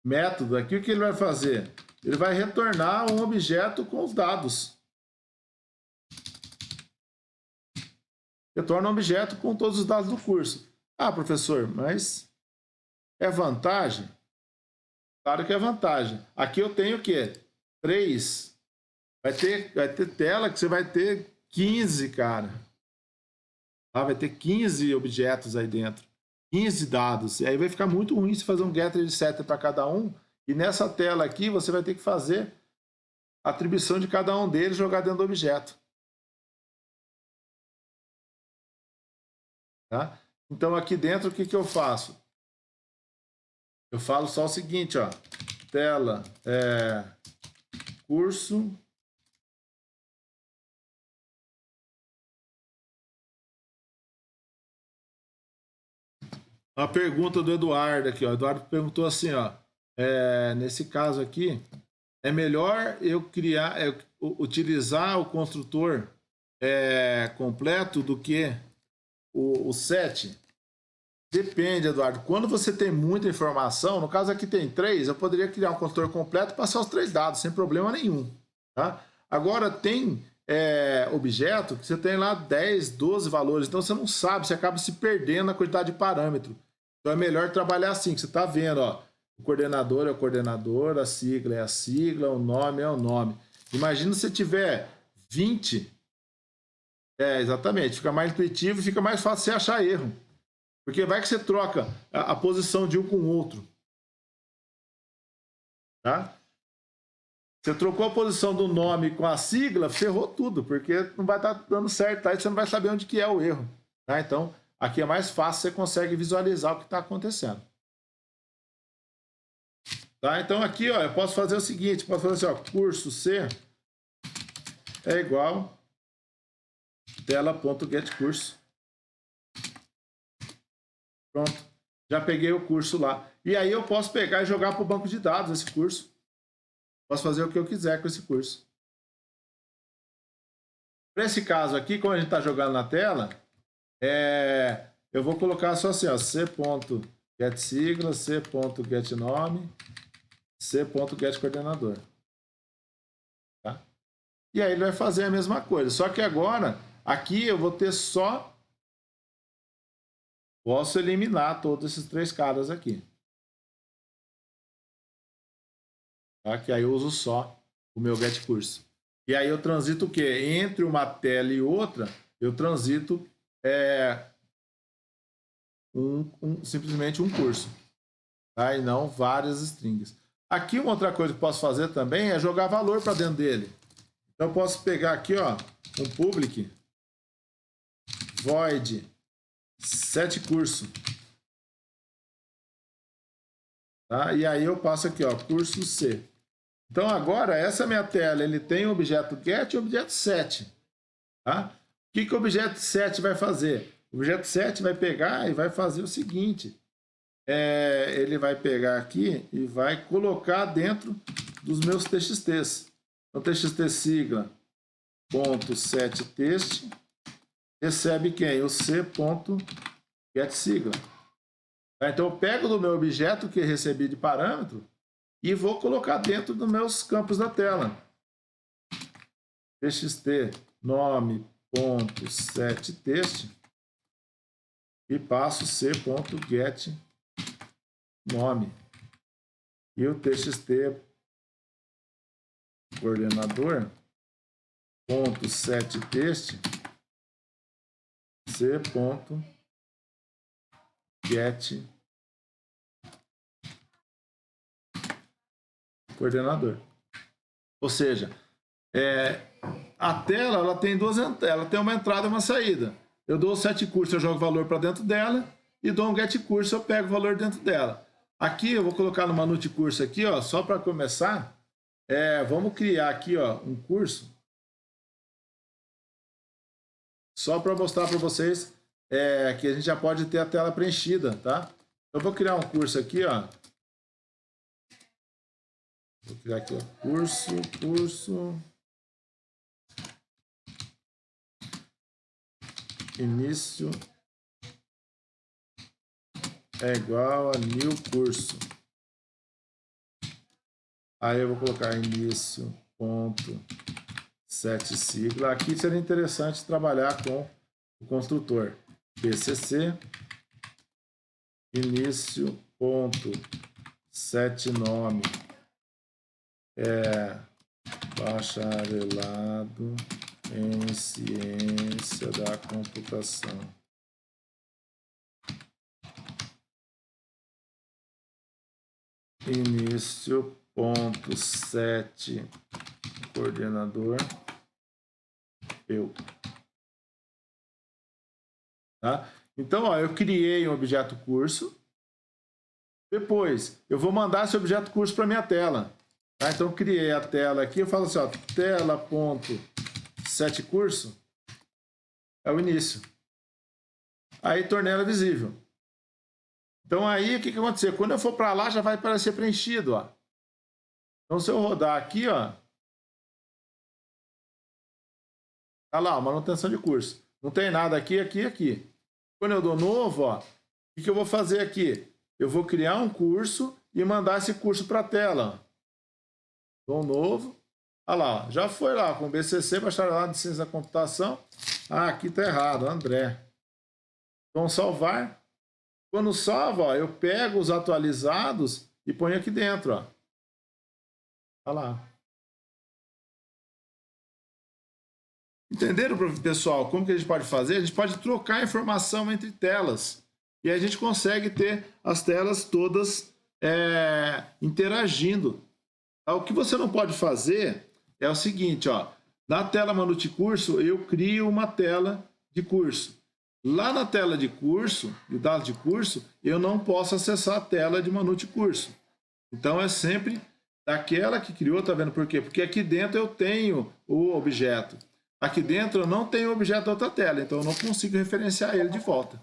método aqui, o que ele vai fazer? Ele vai retornar um objeto com os dados. Retorna um objeto com todos os dados do curso. Ah, professor, mas é vantagem? Claro que é vantagem. Aqui eu tenho o quê? 3. Vai ter tela que você vai ter 15, cara. Ah, vai ter 15 objetos aí dentro. 15 dados. E aí vai ficar muito ruim se fazer um getter e setter para cada um. E nessa tela aqui você vai ter que fazer a atribuição de cada um deles e jogar dentro do objeto. Tá? Então aqui dentro o que eu faço? Eu falo só o seguinte, ó, tela curso a pergunta do Eduardo aqui, ó. O Eduardo perguntou assim, ó, nesse caso aqui, é melhor eu utilizar o construtor completo do que o set? Depende, Eduardo. Quando você tem muita informação, no caso aqui tem 3, eu poderia criar um construtor completo e passar os 3 dados, sem problema nenhum. Tá? Agora, tem objeto que você tem lá 10, 12 valores, então você não sabe, você acaba se perdendo na quantidade de parâmetro. Então é melhor trabalhar assim, que você está vendo, ó, o coordenador é o coordenador, a sigla é a sigla, o nome é o nome. Imagina se você tiver 20. Exatamente, fica mais intuitivo e fica mais fácil você achar erro. Porque vai que você troca a posição de um com o outro. Tá? Você trocou a posição do nome com a sigla, ferrou tudo, porque não vai estar dando certo, tá? E você não vai saber onde que é o erro. Tá? Então, aqui é mais fácil, você consegue visualizar o que está acontecendo. Tá? Então, aqui, ó, eu posso fazer o seguinte, posso fazer assim, ó, curso C é igual tela.getCurso. Pronto, já peguei o curso lá. E aí eu posso pegar e jogar para o banco de dados esse curso. Posso fazer o que eu quiser com esse curso. Para esse caso aqui, como a gente está jogando na tela, eu vou colocar só assim, ó, c.getSigla, c.getNome, c.getCoordenador. Tá? E aí ele vai fazer a mesma coisa. Só que agora, aqui eu vou ter só... Posso eliminar todos esses 3 caras aqui. Tá? Que aí eu uso só o meu getCurso. E aí eu transito o quê? Entre uma tela e outra, eu transito simplesmente um curso. Tá? E não várias strings. Aqui uma outra coisa que eu posso fazer também é jogar valor para dentro dele. Então eu posso pegar aqui, ó, um public void setCurso. Tá? E aí eu passo aqui, ó, curso C. Então agora essa minha tela, ele tem o objeto get e o objeto set. Tá? O que o objeto set vai fazer? O objeto set vai pegar e vai fazer o seguinte. Ele vai pegar aqui e vai colocar dentro dos meus TXTs. Então txt sigla ponto set text recebe quem? O c.getSigla. Tá? Então eu pego do meu objeto que recebi de parâmetro e vou colocar dentro dos meus campos da tela. txt nome.setText e passo c.getNome. E o txt coordenador.setText c.getCoordenador. Ou seja, a tela ela tem ela tem uma entrada e uma saída. Eu dou o setCurso, eu jogo valor para dentro dela, e dou um getCurso, eu pego o valor dentro dela. Aqui eu vou colocar no ManuteCurso aqui, ó, só para começar. Vamos criar aqui, ó, um curso só para mostrar para vocês que a gente já pode ter a tela preenchida, tá? Eu vou criar um curso aqui, ó. Vou criar aqui, ó, curso. Início é igual a new curso. Aí eu vou colocar início ponto set sigla. Aqui seria interessante trabalhar com o construtor PCC início ponto set nome bacharelado em ciência da computação. Início ponto set coordenador tá? Então, ó, eu criei um objeto curso. Depois, eu vou mandar esse objeto curso para minha tela. Tá? Então, eu criei a tela aqui. Eu falo assim, ó, tela.setCurso é o início. Aí, tornei ela visível. Então, aí, o que aconteceu? Quando eu for para lá, já vai aparecer preenchido, ó. Então, se eu rodar aqui, ó, tá lá, manutenção de curso. Não tem nada aqui, aqui, aqui. Quando eu dou novo, ó, o que eu vou fazer aqui? Eu vou criar um curso e mandar esse curso para a tela. Dou novo. Olha lá, ó, já foi lá com BCC, Bacharelado de Ciência da Computação. Ah, aqui tá errado, André. Vamos salvar. Quando salva, ó, eu pego os atualizados e ponho aqui dentro, ó. Olha lá. Entenderam, pessoal, como que a gente pode fazer? A gente pode trocar informação entre telas. E aí a gente consegue ter as telas todas interagindo. O que você não pode fazer é o seguinte, ó. Na tela ManuteCurso, eu crio uma tela de curso. Lá na tela de curso, de dados de curso, eu não posso acessar a tela de ManuteCurso. Então, é sempre daquela que criou, tá vendo por quê? Porque aqui dentro eu tenho o objeto. Aqui dentro eu não tenho o objeto da outra tela, então eu não consigo referenciar ele de volta.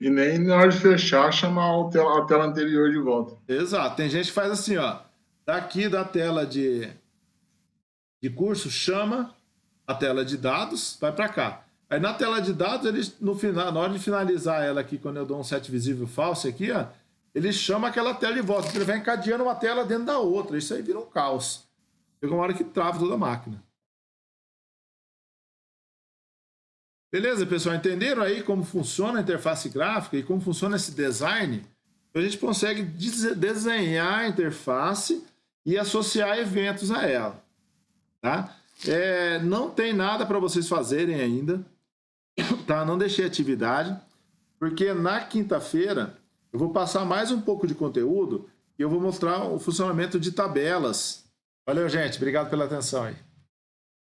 E nem na hora de fechar, chamar a tela anterior de volta. Exato. Tem gente que faz assim, ó. Daqui da tela de curso, chama a tela de dados, vai para cá. Aí na tela de dados, ele, no final, na hora de finalizar ela aqui, quando eu dou um set visível falso aqui, ó, ele chama aquela tela de volta. Ele vai encadeando uma tela dentro da outra. Isso aí vira um caos. Chega uma hora que trava toda a máquina. Beleza, pessoal? Entenderam aí como funciona a interface gráfica e como funciona esse design? A gente consegue desenhar a interface e associar eventos a ela. Tá? Não tem nada para vocês fazerem ainda. Tá? Não deixei atividade, porque na quinta-feira eu vou passar mais um pouco de conteúdo e eu vou mostrar o funcionamento de tabelas. Valeu, gente. Obrigado pela atenção aí.